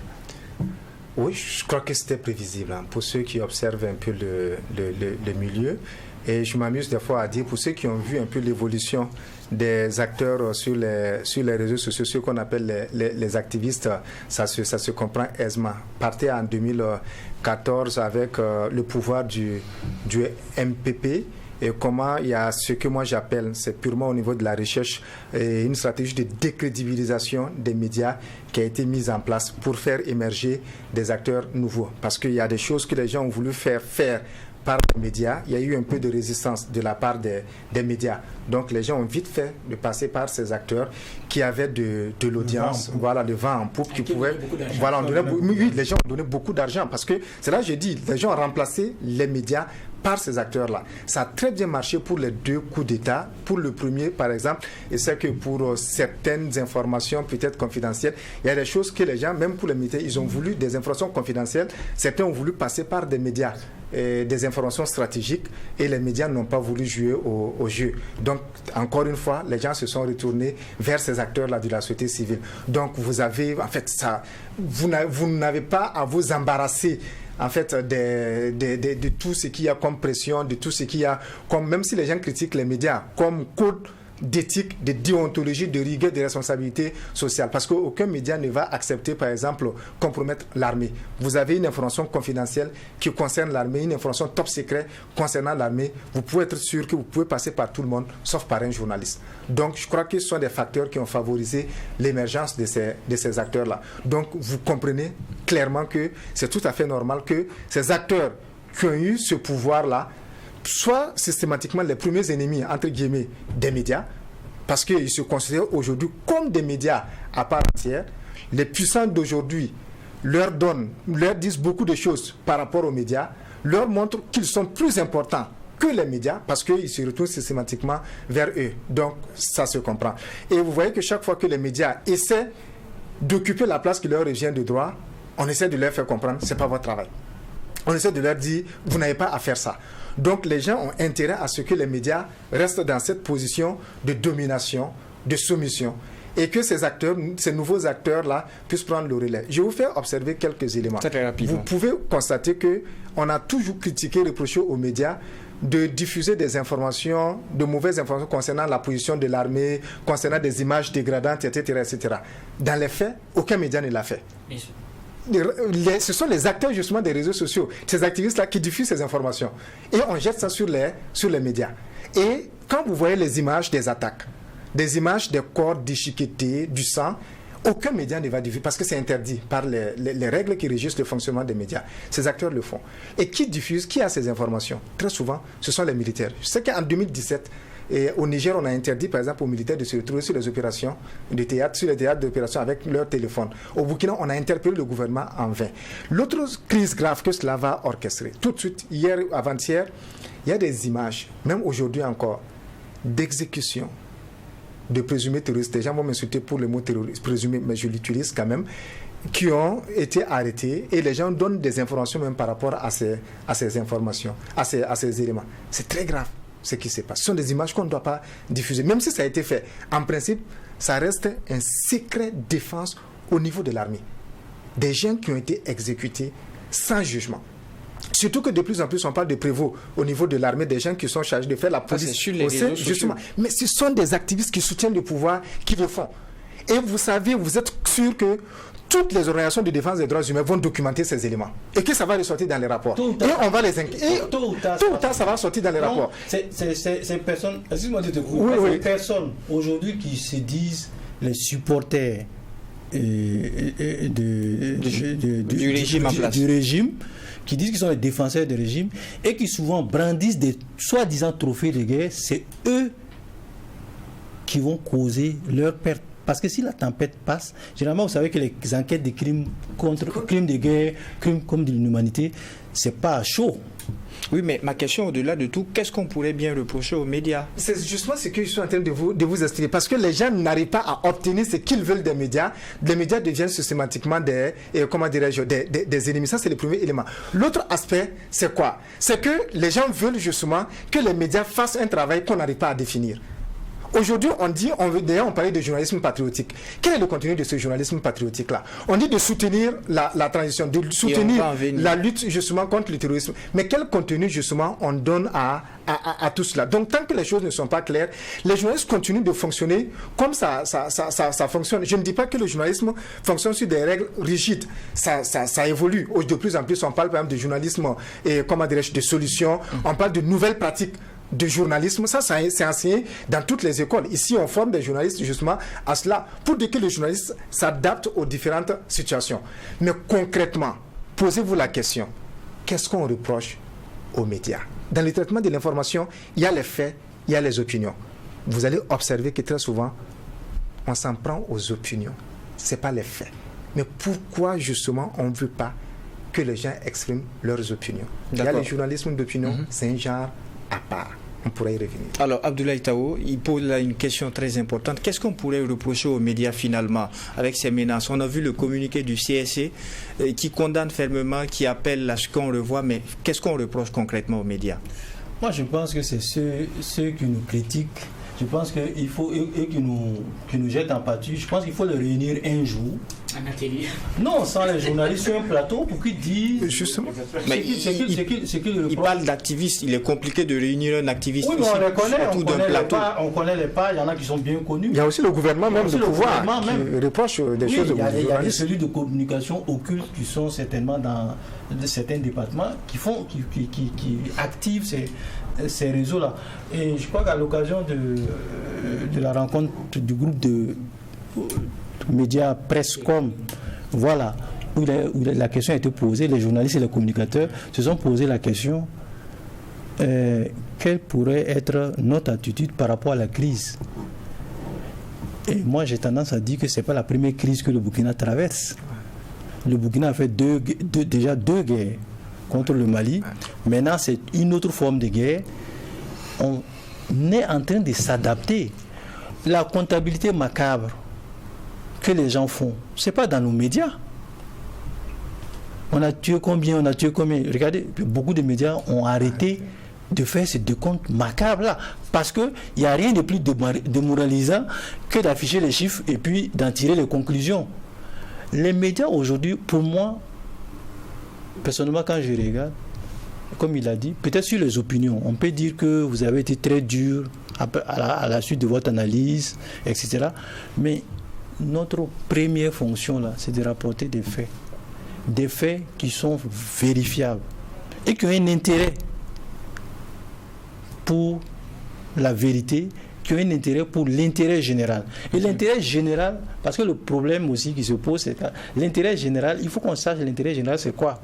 Oui, je crois que c'était prévisible pour ceux qui observent un peu le milieu. Et je m'amuse des fois à dire, pour ceux qui ont vu un peu l'évolution des acteurs sur les réseaux sociaux, ceux qu'on appelle les activistes, ça se comprend aisément. Partez en 2014 avec le pouvoir du MPP. Et comment il y a ce que moi j'appelle, c'est purement au niveau de la recherche, une stratégie de décrédibilisation des médias qui a été mise en place pour faire émerger des acteurs nouveaux. Parce qu'il y a des choses que les gens ont voulu faire par les médias. Il y a eu un peu de résistance de la part des médias. Donc les gens ont vite fait de passer par ces acteurs qui avaient de l'audience, voilà, le vent en poupe, qui pouvaient... Voilà, oui, les gens ont donné beaucoup d'argent parce que, c'est là que j'ai dit, les gens ont remplacé les médias par ces acteurs-là. Ça a très bien marché pour les deux coups d'État. Pour le premier, par exemple, et c'est que pour certaines informations peut-être confidentielles, il y a des choses que les gens, même pour les médias, ils ont voulu des informations confidentielles. Certains ont voulu passer par des médias, des informations stratégiques, et les médias n'ont pas voulu jouer au jeu. Donc, encore une fois, les gens se sont retournés vers ces acteurs-là de la société civile. Donc, vous avez, en fait, ça, vous n'avez pas à vous embarrasser en fait, de tout ce qu'il y a comme pression, de tout ce qu'il y a comme, même si les gens critiquent les médias, comme code d'éthique, de déontologie, de rigueur, de responsabilité sociale. Parce qu'aucun média ne va accepter, par exemple, compromettre l'armée. Vous avez une information confidentielle qui concerne l'armée, une information top secret concernant l'armée. Vous pouvez être sûr que vous pouvez passer par tout le monde, sauf par un journaliste. Donc, je crois que ce sont des facteurs qui ont favorisé l'émergence de ces acteurs-là. Donc, vous comprenez clairement que c'est tout à fait normal que ces acteurs qui ont eu ce pouvoir-là soient systématiquement les premiers ennemis, entre guillemets, des médias, parce qu'ils se considèrent aujourd'hui comme des médias à part entière. Les puissants d'aujourd'hui leur disent beaucoup de choses par rapport aux médias, leur montrent qu'ils sont plus importants que les médias, parce qu'ils se retournent systématiquement vers eux. Donc, ça se comprend. Et vous voyez que chaque fois que les médias essaient d'occuper la place qui leur revient de droit, on essaie de leur faire comprendre, ce n'est pas votre travail. On essaie de leur dire, vous n'avez pas à faire ça. Donc les gens ont intérêt à ce que les médias restent dans cette position de domination, de soumission, et que ces nouveaux acteurs-là puissent prendre le relais. Je vais vous faire observer quelques éléments. Très rapidement. Vous pouvez constater qu'on a toujours critiqué, reproché aux médias de diffuser des informations, de mauvaises informations concernant la position de l'armée, concernant des images dégradantes, etc., etc. Dans les faits, aucun média ne l'a fait. Ce sont les acteurs justement des réseaux sociaux, ces activistes-là qui diffusent ces informations. Et on jette ça sur les médias. Et quand vous voyez les images des attaques, des images des corps déchiquetés, du sang, aucun média ne va diffuser parce que c'est interdit par les règles qui régissent le fonctionnement des médias. Ces acteurs le font. Et qui diffuse, qui a ces informations? Très souvent, ce sont les militaires. Je sais qu'en 2017, et au Niger, on a interdit, par exemple, aux militaires de se retrouver sur les opérations de théâtre, sur les théâtres d'opération avec leur téléphone. Au Burkina, on a interpellé le gouvernement en vain. L'autre crise grave que cela va orchestrer, tout de suite, hier, avant-hier, il y a des images, même aujourd'hui encore, d'exécution de présumés terroristes. Les gens vont m'insulter pour le mot terroriste, présumé, mais je l'utilise quand même, qui ont été arrêtés, et les gens donnent des informations même par rapport à ces informations, à ces éléments. C'est très grave ce qui se passe. Ce sont des images qu'on ne doit pas diffuser, même si ça a été fait. En principe, ça reste un secret défense au niveau de l'armée. Des gens qui ont été exécutés sans jugement. Surtout que de plus en plus, on parle de prévôts au niveau de l'armée, des gens qui sont chargés de faire la police. Sur les réseaux justement. Mais ce sont des activistes qui soutiennent le pouvoir qui le font. Et vous savez, vous êtes sûr que toutes les organisations de défense des droits humains vont documenter ces éléments et que ça va ressortir dans les rapports. Et on va les inquiéter. Tôt ou tard, ça va sortir dans les rapports. Ces personnes, excuse-moi de te couper, oui. Ces personnes aujourd'hui qui se disent les supporters du régime en place. Du régime, qui disent qu'ils sont les défenseurs du régime et qui souvent brandissent des soi-disant trophées de guerre, c'est eux qui vont causer leur perte Parce que si la tempête passe, généralement, vous savez que les enquêtes de crimes de guerre, crimes comme de l'inhumanité, c'est pas à chaud. Oui, mais ma question au-delà de tout, qu'est-ce qu'on pourrait bien reprocher aux médias? C'est justement ce que je suis en train de vous expliquer. Parce que les gens n'arrivent pas à obtenir ce qu'ils veulent des médias. Les médias deviennent systématiquement des ennemis. Ça, c'est le premier élément. L'autre aspect, c'est quoi? C'est que les gens veulent justement que les médias fassent un travail qu'on n'arrive pas à définir. Aujourd'hui, on parlait de journalisme patriotique. Quel est le contenu de ce journalisme patriotique-là? On dit de soutenir la transition, de soutenir la lutte justement contre le terrorisme. Mais quel contenu justement on donne à tout cela? Donc tant que les choses ne sont pas claires, les journalistes continuent de fonctionner comme ça fonctionne. Je ne dis pas que le journalisme fonctionne sur des règles rigides. Ça évolue. De plus en plus, on parle par exemple de journalisme et de solutions. On parle de nouvelles pratiques de journalisme. Ça c'est enseigné dans toutes les écoles. Ici, on forme des journalistes justement à cela pour dire que le journaliste s'adapte aux différentes situations. Mais concrètement, posez-vous la question, qu'est-ce qu'on reproche aux médias? Dans le traitement de l'information, il y a les faits, il y a les opinions. Vous allez observer que très souvent, on s'en prend aux opinions. Ce n'est pas les faits. Mais pourquoi justement on ne veut pas que les gens expriment leurs opinions? Il y a le journalisme d'opinion, c'est un genre à part. On pourrait y revenir. Alors, Abdoulaye Tao, il pose là une question très importante. Qu'est-ce qu'on pourrait reprocher aux médias finalement avec ces menaces? On a vu le communiqué du CSC qui condamne fermement, qui appelle à ce qu'on revoie, mais qu'est-ce qu'on reproche concrètement aux médias? Moi, je pense que c'est ceux qui nous critiquent. Je pense qu'il faut, eux qui nous jettent en pâture, je pense qu'il faut les réunir un jour. Un atelier. Non, sans les journalistes sur un plateau pour qu'ils disent. Justement. Mais il parle d'activistes. Il est compliqué de réunir un activiste. Oui, mais on les connaît. On connaît les pas. Il y en a qui sont bien connus. Il y a aussi le gouvernement même de pouvoir qui reproche des choses. Il y a des cellules de communication occultes qui sont certainement dans certains départements qui activent ces réseaux-là. Et je crois qu'à l'occasion de la rencontre du groupe de médias Presscom, voilà, où la question a été posée, les journalistes et les communicateurs se sont posé la question quelle pourrait être notre attitude par rapport à la crise. Et moi j'ai tendance à dire que ce n'est pas la première crise que le Burkina traverse. Le Burkina a fait déjà deux guerres contre le Mali. Maintenant, c'est une autre forme de guerre. On est en train de s'adapter. La comptabilité macabre que les gens font, ce n'est pas dans nos médias. On a tué combien? Regardez, beaucoup de médias ont arrêté de faire ces décomptes macabres-là. Parce qu'il n'y a rien de plus démoralisant que d'afficher les chiffres et puis d'en tirer les conclusions. Les médias aujourd'hui, pour moi, personnellement, quand je regarde, comme il a dit, peut-être sur les opinions, on peut dire que vous avez été très dur à la suite de votre analyse, etc. Mais notre première fonction, là, c'est de rapporter des faits qui sont vérifiables et qui ont un intérêt pour la vérité, qui ont un intérêt pour l'intérêt général. Et l'intérêt général, parce que le problème aussi qui se pose, c'est que l'intérêt général, il faut qu'on sache l'intérêt général, c'est quoi?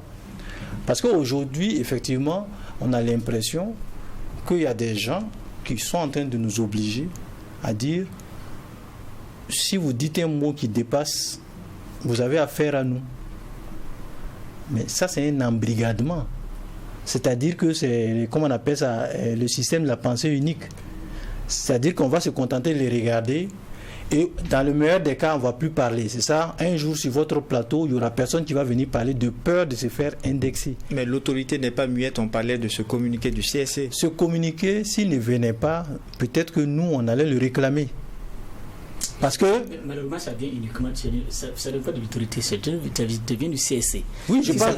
Parce qu'aujourd'hui, effectivement, on a l'impression qu'il y a des gens qui sont en train de nous obliger à dire si vous dites un mot qui dépasse, vous avez affaire à nous. Mais ça, c'est un embrigadement. C'est-à-dire que c'est, comment on appelle ça, le système de la pensée unique. C'est-à-dire qu'on va se contenter de les regarder et dans le meilleur des cas, on ne va plus parler. C'est ça, un jour sur votre plateau, il n'y aura personne qui va venir parler de peur de se faire indexer. Mais l'autorité n'est pas muette, on parlait de ce communiqué du CSC. Ce communiqué, s'il ne venait pas, peut-être que nous, on allait le réclamer. Parce que... Malheureusement, ça vient uniquement ça ne vient pas de l'autorité, ça devient du CSC. Oui, je pense...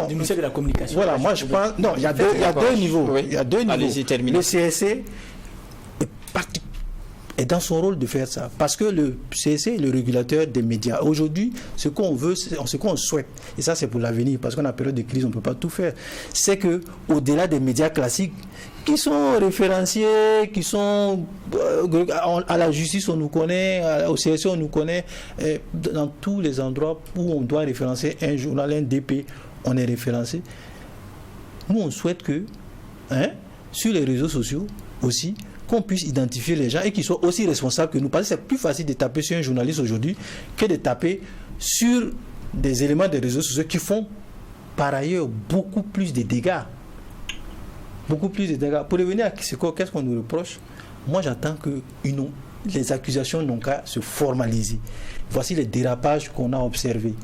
du ministère de la Communication. Voilà, moi je pense... Non, il y a deux niveaux. Oui. Il y a deux niveaux. Allez-y, terminez. Le CSC est dans son rôle de faire ça. Parce que le CSC est le régulateur des médias. Aujourd'hui, ce qu'on veut, ce qu'on souhaite, et ça c'est pour l'avenir, parce qu'en période de crise, on ne peut pas tout faire, c'est qu'au-delà des médias classiques, qui sont référenciés, qui sont à la justice, on nous connaît, au CSC, on nous connaît, dans tous les endroits où on doit référencer un journal, un DP, on est référencé. Nous, on souhaite que, sur les réseaux sociaux aussi, qu'on puisse identifier les gens et qu'ils soient aussi responsables que nous. Parce que c'est plus facile de taper sur un journaliste aujourd'hui que de taper sur des éléments des réseaux sociaux qui font par ailleurs beaucoup plus de dégâts. Beaucoup plus de dégâts. Pour revenir à qu'est-ce qu'on nous reproche, moi j'attends que les accusations n'ont qu'à se formaliser. Voici les dérapages qu'on a observés.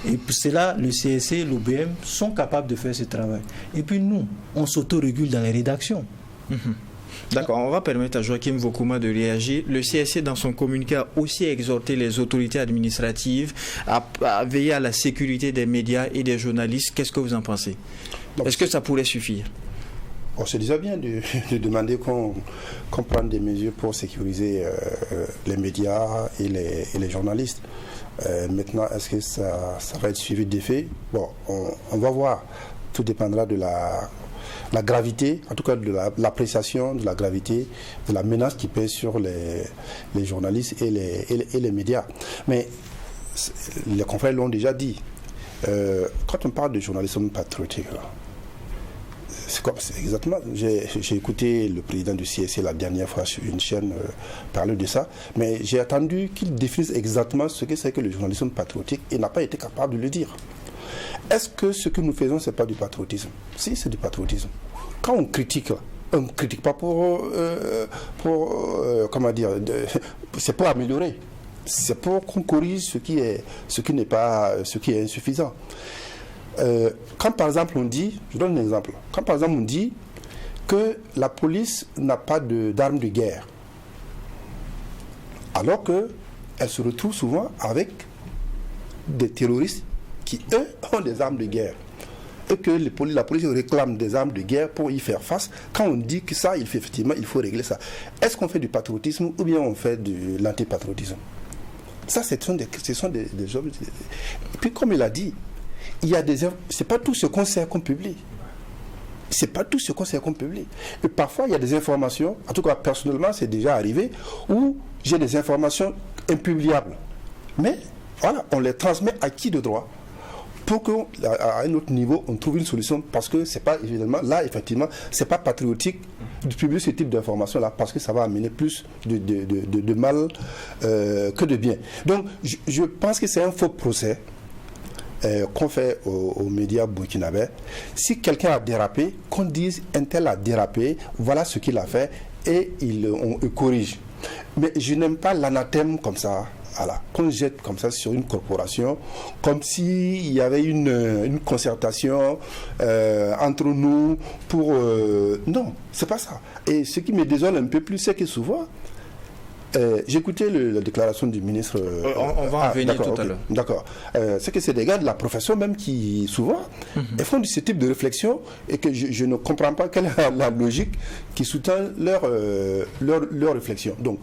Et pour cela, le CSC, l'OBM sont capables de faire ce travail. Et puis nous, on s'autorégule dans les rédactions. D'accord, on va permettre à Joachim Vokouma de réagir. Le CSC, dans son communiqué, a aussi exhorté les autorités administratives à veiller à la sécurité des médias et des journalistes. Qu'est-ce que vous en pensez? Est-ce que ça pourrait suffire? C'est déjà bien de demander qu'on prenne des mesures pour sécuriser les médias et les journalistes. Maintenant, est-ce que ça va être suivi d'effet? Bon, on va voir. Tout dépendra de la gravité, en tout cas de l'appréciation de la gravité de la menace qui pèse sur les journalistes et les médias. Mais les confrères l'ont déjà dit. Quand on parle de journalisme patriotique, c'est exactement. J'ai écouté le président du CSC la dernière fois sur une chaîne parler de ça, mais j'ai attendu qu'il définisse exactement ce que c'est que le journalisme patriotique et n'a pas été capable de le dire. Est-ce que ce que nous faisons, c'est pas du patriotisme? Si, c'est du patriotisme. Quand on critique, on ne critique pas comment dire, c'est pour améliorer. C'est pour qu'on corrige ce qui est insuffisant. Quand par exemple on dit, je donne un exemple, quand par exemple on dit que la police n'a pas d'armes de guerre, alors qu'elle se retrouve souvent avec des terroristes qui, eux, ont des armes de guerre, et que la police réclame des armes de guerre pour y faire face, quand on dit que ça, effectivement, il faut régler ça. Est-ce qu'on fait du patriotisme ou bien on fait de l'antipatriotisme? Ça, ce sont des jobs. Et puis, comme il a dit, c'est pas tout ce qu'on sait qu'on publie. C'est pas tout ce qu'on sait qu'on publie. Et parfois, il y a des informations, en tout cas personnellement, c'est déjà arrivé, où j'ai des informations impubliables. Mais voilà, on les transmet à qui de droit pour qu'à un autre niveau, on trouve une solution, parce que c'est pas, évidemment, là, effectivement, c'est pas patriotique de publier ce type d'informations-là, parce que ça va amener plus de mal que de bien. Donc, je pense que c'est un faux procès qu'on fait aux médias burkinabés. Si quelqu'un a dérapé, qu'on dise un tel a dérapé, voilà ce qu'il a fait, et on corrige. Mais je n'aime pas l'anathème comme ça. Voilà, qu'on jette comme ça sur une corporation, comme s'il y avait une concertation entre nous pour... non, c'est pas ça. Et ce qui me désole un peu plus, c'est que souvent, j'écoutais la déclaration du ministre... on va en venir tout à l'heure. D'accord. C'est que c'est des gars de la profession même qui, souvent, font ce type de réflexion, et que je ne comprends pas quelle est la logique qui soutient leur réflexion. Donc,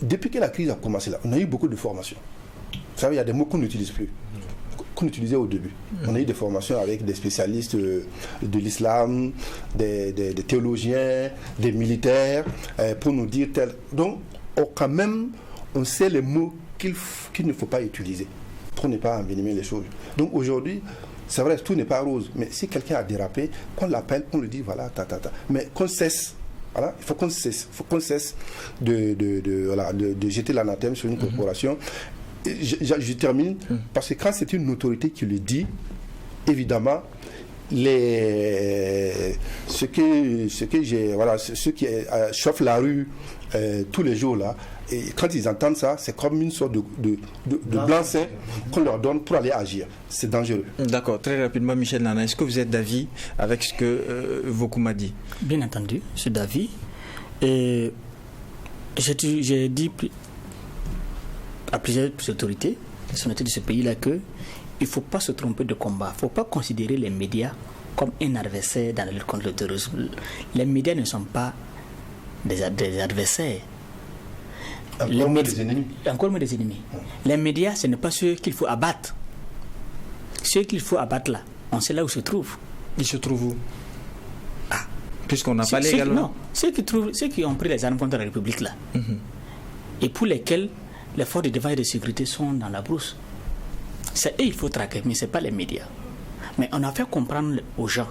depuis que la crise a commencé là, on a eu beaucoup de formations. Vous savez, il y a des mots qu'on n'utilise plus, qu'on utilisait au début. On a eu des formations avec des spécialistes de l'islam, des théologiens, des militaires, pour nous dire tel. Donc, quand même, on sait les mots qu'il ne faut pas utiliser pour ne pas envenimer les choses. Donc aujourd'hui, c'est vrai, tout n'est pas rose, mais si quelqu'un a dérapé, qu'on l'appelle, qu'on lui dit voilà, mais qu'on cesse. Voilà, il faut qu'on cesse de jeter l'anathème sur une corporation. Je termine, parce que quand c'est une autorité qui le dit, évidemment, ceux qui chauffent la rue tous les jours là, et quand ils entendent ça, c'est comme une sorte de blanc-seing qu'on leur donne pour aller agir. C'est dangereux. D'accord. Très rapidement, Michel Nana, est-ce que vous êtes d'avis avec ce que Vokouma dit? Bien entendu, je suis d'avis. Et j'ai dit à plusieurs autorités, les sonorités de ce pays-là, qu'il ne faut pas se tromper de combat. Il ne faut pas considérer les médias comme un adversaire dans la lutte contre le terrorisme. Les médias ne sont pas des adversaires. Encore moins des ennemis. Encore moins des ennemis. Les médias, ce n'est pas ceux qu'il faut abattre. Ceux qu'il faut abattre là, on sait là où se trouvent. Ils se trouvent où? Puisqu'on n'a pas légalement. Non, ceux qui ont pris les armes contre la République là, et pour lesquels les forces de défense et de sécurité sont dans la brousse. C'est eux qu'il faut traquer, mais ce n'est pas les médias. Mais on a fait comprendre aux gens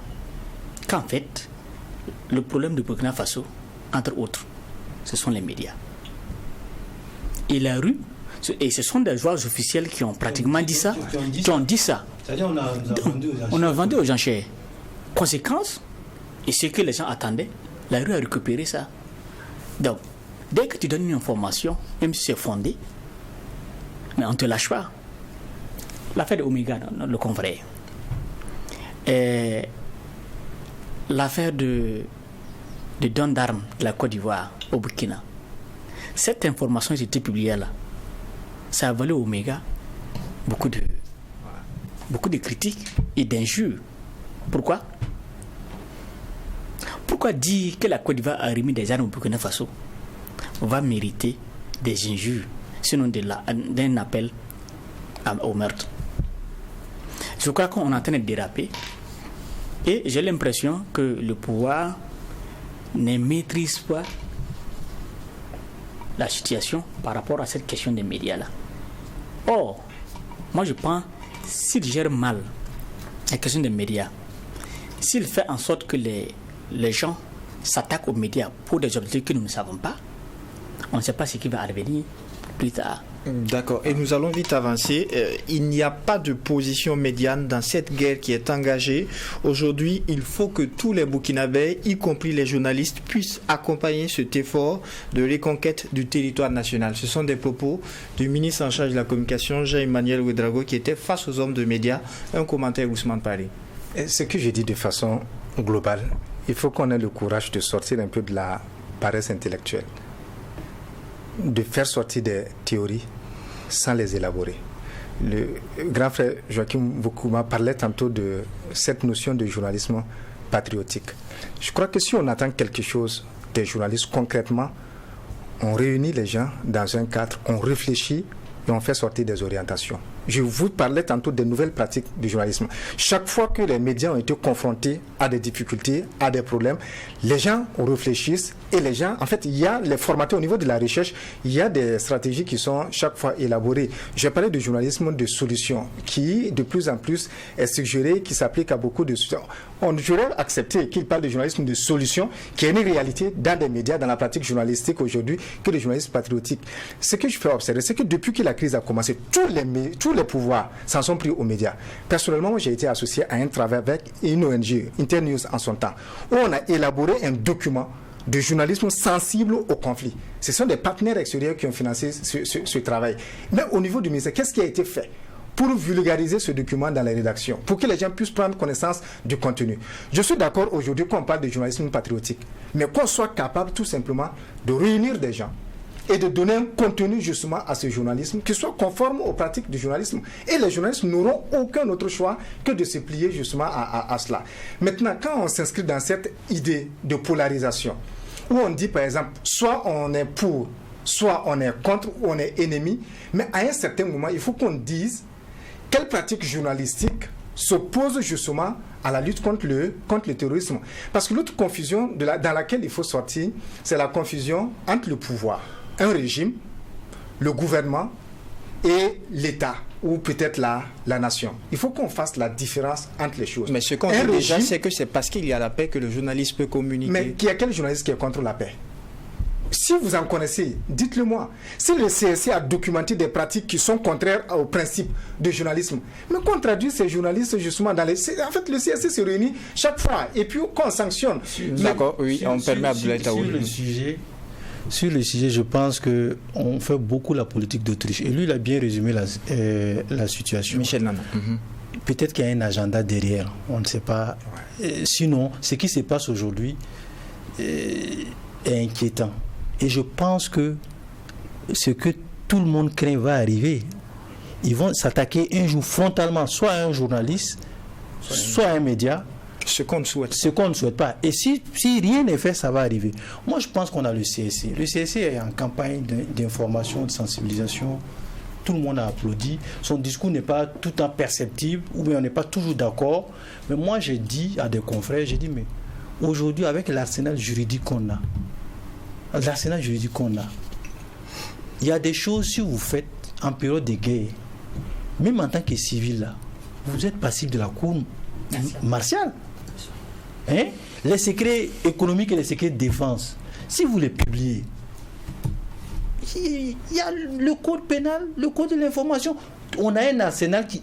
qu'en fait, le problème du Burkina Faso, entre autres, ce sont les médias. Et la rue, et ce sont des voix officielles qui ont pratiquement dit ça. Qui ont dit ça. C'est-à-dire on a vendu aux gens chers. Conséquence, et ce que les gens attendaient, la rue a récupéré ça. Donc, dès que tu donnes une information, même si c'est fondé, mais on ne te lâche pas. L'affaire de Omega, le confrère. Et l'affaire de don d'armes de la Côte d'Ivoire au Burkina. Cette information qui a été publiée là, ça a valu au Omega beaucoup de critiques et d'injures. Pourquoi? Pourquoi dire que la Côte d'Ivoire a remis des armes au Burkina Faso va mériter des injures, sinon d'un appel au meurtre? Je crois qu'on est en train de déraper et j'ai l'impression que le pouvoir ne maîtrise pas la situation par rapport à cette question des médias là. Or, moi je pense, s'il gère mal la question des médias, s'il fait en sorte que les gens s'attaquent aux médias pour des objectifs que nous ne savons pas, on ne sait pas ce qui va advenir plus tard. D'accord, et nous allons vite avancer. Il n'y a pas de position médiane dans cette guerre qui est engagée. Aujourd'hui, il faut que tous les Burkinabés, y compris les journalistes, puissent accompagner cet effort de reconquête du territoire national. Ce sont des propos du ministre en charge de la communication, Jean-Emmanuel Ouedraogo, qui était face aux hommes de médias. Un commentaire, Ousmane Paris. Ce que j'ai dit de façon globale, il faut qu'on ait le courage de sortir un peu de la paresse intellectuelle, de faire sortir des théories sans les élaborer. Le grand frère Joachim Boukouma parlait tantôt de cette notion de journalisme patriotique. Je crois que si on attend quelque chose des journalistes concrètement, on réunit les gens dans un cadre, on réfléchit et on fait sortir des orientations. Je vous parlais tantôt des nouvelles pratiques du journalisme. Chaque fois que les médias ont été confrontés à des difficultés, à des problèmes, les gens réfléchissent et les gens, en fait, il y a les formateurs au niveau de la recherche, il y a des stratégies qui sont chaque fois élaborées. Je parlais du journalisme de solution qui, de plus en plus, est suggéré, qui s'applique à beaucoup de... J'aurais accepté qu'il parle de journalisme de solution, qui est une réalité dans des médias, dans la pratique journalistique aujourd'hui, que le journalisme patriotique. Ce que je fais observer, c'est que depuis que la crise a commencé, tous les pouvoirs s'en sont pris aux médias. Personnellement, j'ai été associé à un travail avec une ONG, Internews en son temps, où on a élaboré un document de journalisme sensible au conflit. Ce sont des partenaires extérieurs qui ont financé ce travail. Mais au niveau du ministère, qu'est-ce qui a été fait pour vulgariser ce document dans les rédactions, pour que les gens puissent prendre connaissance du contenu? Je suis d'accord aujourd'hui qu'on parle de journalisme patriotique, mais qu'on soit capable tout simplement de réunir des gens et de donner un contenu justement à ce journalisme qui soit conforme aux pratiques du journalisme. Et les journalistes n'auront aucun autre choix que de se plier justement à cela. Maintenant, quand on s'inscrit dans cette idée de polarisation, où on dit par exemple, soit on est pour, soit on est contre, ou on est ennemi, mais à un certain moment, il faut qu'on dise quelle pratique journalistique s'oppose justement à la lutte contre le terrorisme. Parce que l'autre confusion dans laquelle il faut sortir, c'est la confusion entre le pouvoir, un régime, le gouvernement et l'État, ou peut-être la nation. Il faut qu'on fasse la différence entre les choses. Mais ce qu'on dit déjà, c'est que c'est parce qu'il y a la paix que le journaliste peut communiquer. Mais il y a quel journaliste qui est contre la paix? Si vous en connaissez, dites-le moi. Si le CSC a documenté des pratiques qui sont contraires au principe de journalisme, mais qu'on traduit ces journalistes justement dans les... En fait, le CSC se réunit chaque fois et puis qu'on sanctionne. D'accord, oui, on permet à Abdoulaye Taoulou. Sur le sujet, je pense qu'on fait beaucoup la politique d'autruche. Et lui, il a bien résumé la situation. Michel Nana. Peut-être qu'il y a un agenda derrière, on ne sait pas. Sinon, ce qui se passe aujourd'hui est inquiétant. Et je pense que ce que tout le monde craint va arriver. Ils vont s'attaquer un jour frontalement, soit à un journaliste, soit à un média. Ce qu'on ne souhaite. Ce qu'on ne souhaite pas. Et si rien n'est fait, ça va arriver. Moi, je pense qu'on a le CSC. Le CSC est en campagne d'information, de sensibilisation. Tout le monde a applaudi. Son discours n'est pas tout le temps perceptible, ou bien on n'est pas toujours d'accord. Mais moi, j'ai dit à des confrères, j'ai dit, mais aujourd'hui, avec l'arsenal juridique qu'on a, il y a des choses, si vous faites en période de guerre, même en tant que civil, là, vous êtes passible de la cour martiale. Hein? les secrets économiques et les secrets de défense, si vous les publiez, il y a le code pénal, le code de l'information. On a un arsenal qui,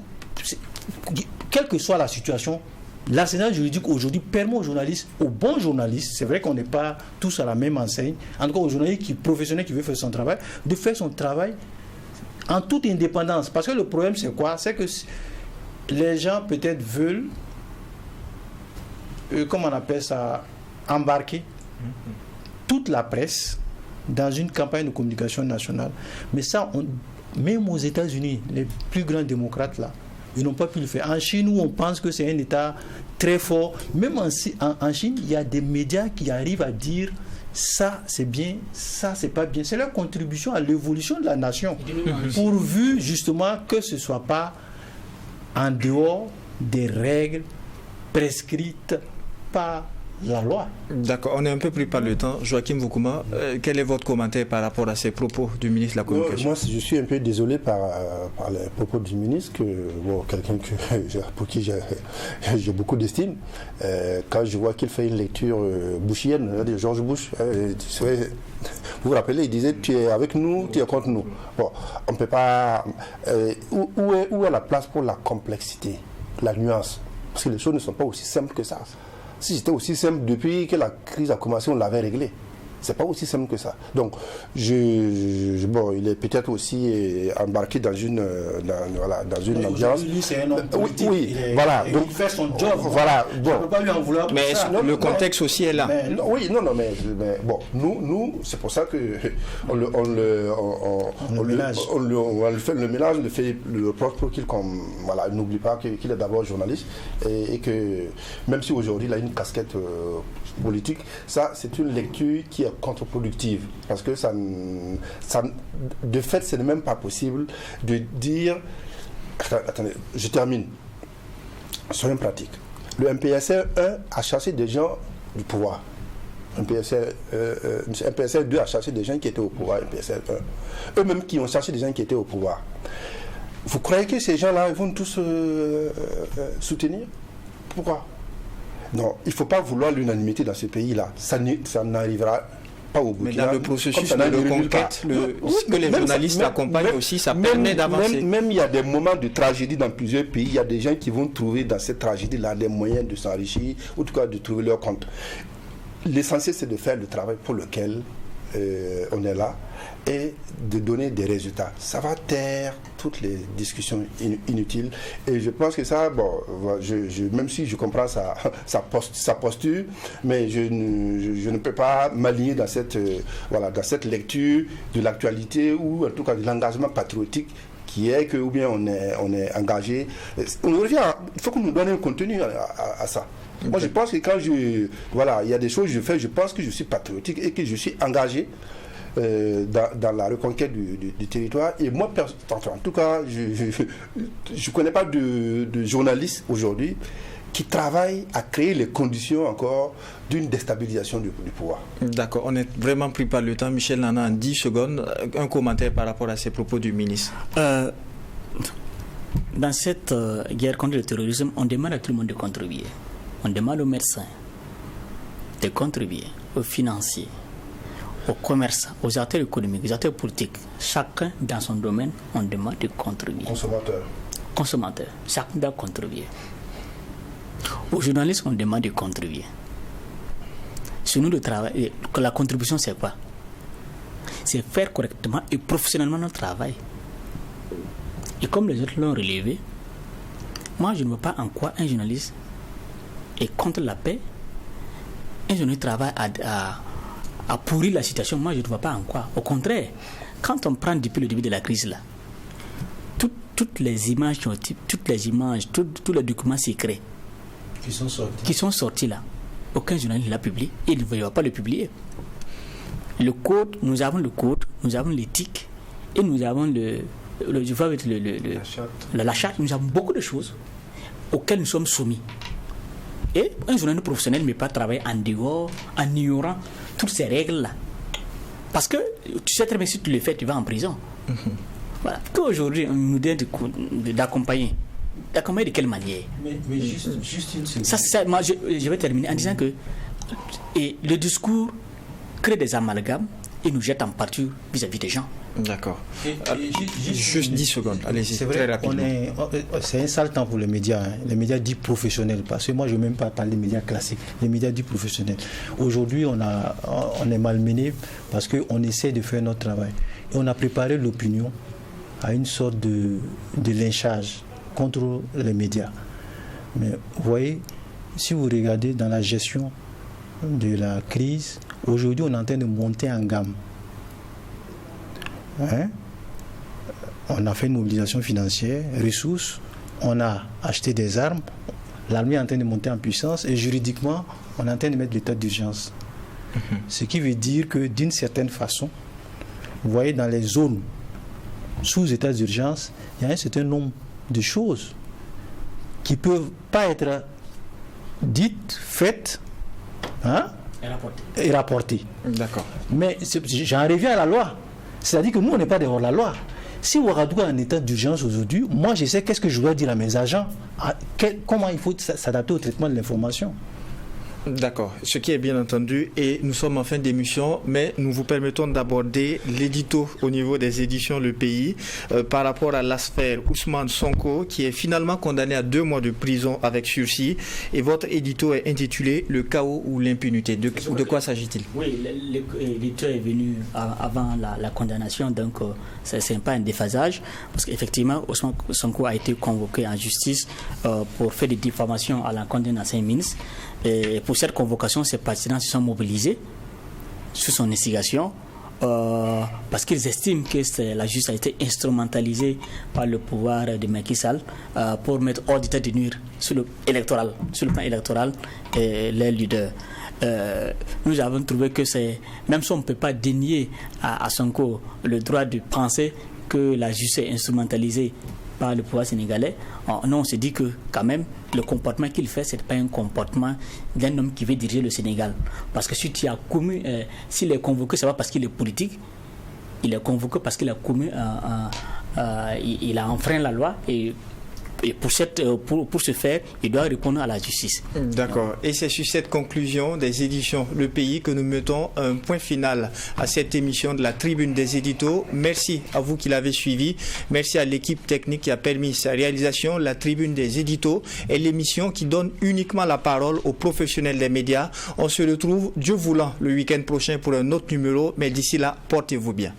quelle que soit la situation, l'arsenal juridique aujourd'hui permet aux journalistes, aux bons journalistes, c'est vrai qu'on n'est pas tous à la même enseigne, en tout cas aux journalistes professionnels qui veulent faire son travail, de faire son travail en toute indépendance. Parce que le problème c'est quoi? C'est que les gens peut-être veulent, comment on appelle ça, embarquer toute la presse dans une campagne de communication nationale. Mais ça, même aux États-Unis, les plus grands démocrates là, ils n'ont pas pu le faire. En Chine, où on pense que c'est un État très fort, même en Chine, il y a des médias qui arrivent à dire ça c'est bien, ça c'est pas bien. C'est leur contribution à l'évolution de la nation, pourvu justement que ce ne soit pas en dehors des règles prescrites par la loi. D'accord, on est un peu pris par le temps. Joachim Voukouma, quel est votre commentaire par rapport à ces propos du ministre de la Communication? Moi, je suis un peu désolé par les propos du ministre, quelqu'un pour qui j'ai beaucoup d'estime. Quand je vois qu'il fait une lecture bushienne de George Bush, vous vous rappelez, il disait tu es avec nous, tu es contre nous. Bon, on ne peut pas. Où est la place pour la complexité, la nuance? Parce que les choses ne sont pas aussi simples que ça. Si c'était aussi simple, depuis que la crise a commencé, on l'avait réglé. C'est pas aussi simple que ça. Donc, bon, il est peut-être aussi embarqué dans une ambiance. Lui, c'est un homme politique. Oui, voilà. Donc, il fait son job. Voilà. Bon. On ne peut pas lui en vouloir. Mais le contexte aussi est là. Mais bon, nous, c'est pour ça que le mélange le fait le propre pour qu'il n'oublie pas qu'il est d'abord journaliste et que même si aujourd'hui il a une casquette politique, ça c'est une lecture qui est contre-productive parce que ça de fait ce n'est même pas possible de dire attendez, je termine, soyons pratiques. Le MPSR 1 a chassé des gens du pouvoir. MPSR 2 a chassé des gens qui étaient au pouvoir. MPSR 1 eux-mêmes qui ont chassé des gens qui étaient au pouvoir. Vous croyez que ces gens-là vont tous soutenir? Pourquoi? Non, il ne faut pas vouloir l'unanimité dans ce pays-là. Ça n'arrivera pas au bout. Mais dans le processus de reconquête, que les journalistes accompagnent aussi, ça permet d'avancer. Même il y a des moments de tragédie dans plusieurs pays. Il y a des gens qui vont trouver dans cette tragédie-là des moyens de s'enrichir, ou en tout cas de trouver leur compte. L'essentiel, c'est de faire le travail pour lequel on est là et de donner des résultats. Ça va taire toutes les discussions inutiles. Et je pense que ça, bon, même si je comprends sa posture, mais je ne peux pas m'aligner dans cette lecture de l'actualité ou en tout cas de l'engagement patriotique qui est que, ou bien on est engagé. On revient, il faut qu'on nous donne un contenu à ça. Moi, je pense que quand il y a des choses que je fais, je pense que je suis patriotique et que je suis engagé dans la reconquête du territoire. Et moi, en tout cas, je ne connais pas de journaliste aujourd'hui qui travaille à créer les conditions encore d'une déstabilisation du pouvoir. D'accord, on est vraiment pris par le temps. Michel Nana, en 10 secondes, un commentaire par rapport à ces propos du ministre. Dans cette guerre contre le terrorisme, on demande à tout le monde de contribuer. On demande aux médecins de contribuer, aux financiers, aux commerçants, aux acteurs économiques, aux acteurs politiques. Chacun dans son domaine, on demande de contribuer. Consommateurs, chacun doit contribuer. Aux journalistes, on demande de contribuer. Sur nous, le travail, la contribution, c'est quoi? C'est faire correctement et professionnellement notre travail. Et comme les autres l'ont relevé, moi, je ne vois pas en quoi un journaliste est contre la paix. Un journaliste travaille à pourrir la situation. Moi, je ne vois pas en quoi. Au contraire, quand on prend depuis le début de la crise, là, toutes les images, tous les documents secrets qui sont sortis là, aucun journaliste ne l'a publié et il ne va pas le publier. Le code, nous avons le code, nous avons l'éthique et nous avons la charte, nous avons beaucoup de choses auxquelles nous sommes soumis. Et un journaliste professionnel ne peut pas travailler en dehors, en ignorant toutes ces règles-là. Parce que tu sais très bien, si tu le fais, tu vas en prison. Voilà. Qu'aujourd'hui, on nous dit d'accompagner. D'accompagner de quelle manière? Mais juste une seconde. Moi, je vais terminer en disant que Et le discours crée des amalgames et nous jette en partie vis-à-vis des gens. D'accord. Juste 10 secondes, allez-y, c'est très vrai, rapidement. C'est un sale temps pour les médias, hein. Les médias dits professionnels, parce que moi je ne veux même pas parler des médias classiques, les médias dits professionnels. Aujourd'hui on est malmené parce qu'on essaie de faire notre travail. Et on a préparé l'opinion à une sorte de lynchage contre les médias. Mais vous voyez, si vous regardez dans la gestion de la crise, aujourd'hui on est en train de monter en gamme. Hein? On a fait une mobilisation financière, ressources, on a acheté des armes, l'armée est en train de monter en puissance et juridiquement, on est en train de mettre l'état d'urgence. Ce qui veut dire que d'une certaine façon, vous voyez dans les zones sous état d'urgence, il y a un certain nombre de choses qui ne peuvent pas être dites, faites, hein, et rapportées. D'accord. Mais j'en reviens à la loi. C'est-à-dire que nous, on n'est pas dehors de la loi. Si Ouagadougou est en état d'urgence aujourd'hui, moi, je sais qu'est-ce que je dois dire à mes agents, comment il faut s'adapter au traitement de l'information. D'accord, ce qui est bien entendu, et nous sommes en fin d'émission, mais nous vous permettons d'aborder l'édito au niveau des éditions Le Pays par rapport à l'affaire Ousmane Sonko qui est finalement condamné à 2 mois de prison avec sursis, et votre édito est intitulé Le chaos ou l'impunité. De quoi s'agit-il? Oui, l'édito est venu avant la condamnation, donc ce n'est pas un déphasage, parce qu'effectivement Ousmane Sonko a été convoqué en justice pour faire des diffamations à l'encontre d'un ancien ministre. Et pour cette convocation, ces partisans se sont mobilisés sur son instigation parce qu'ils estiment que la justice a été instrumentalisée par le pouvoir de Macky Sall pour mettre hors d'état de nuire sur le plan électoral les leaders. Nous avons trouvé que même si on ne peut pas dénier à Sonko le droit de penser que la justice est instrumentalisée par le pouvoir sénégalais, non, on se dit que quand même le comportement qu'il fait, c'est pas un comportement d'un homme qui veut diriger le Sénégal. Parce que si tu as commis, s'il est convoqué, c'est pas parce qu'il est politique, il est convoqué parce qu'il a commis, il a enfreint la loi et pour ce faire, il doit répondre à la justice. D'accord. Et c'est sur cette conclusion des éditions Le Pays que nous mettons un point final à cette émission de la Tribune des éditos. Merci à vous qui l'avez suivi. Merci à l'équipe technique qui a permis sa réalisation. La Tribune des éditos est l'émission qui donne uniquement la parole aux professionnels des médias. On se retrouve, Dieu voulant, le week-end prochain pour un autre numéro. Mais d'ici là, portez-vous bien.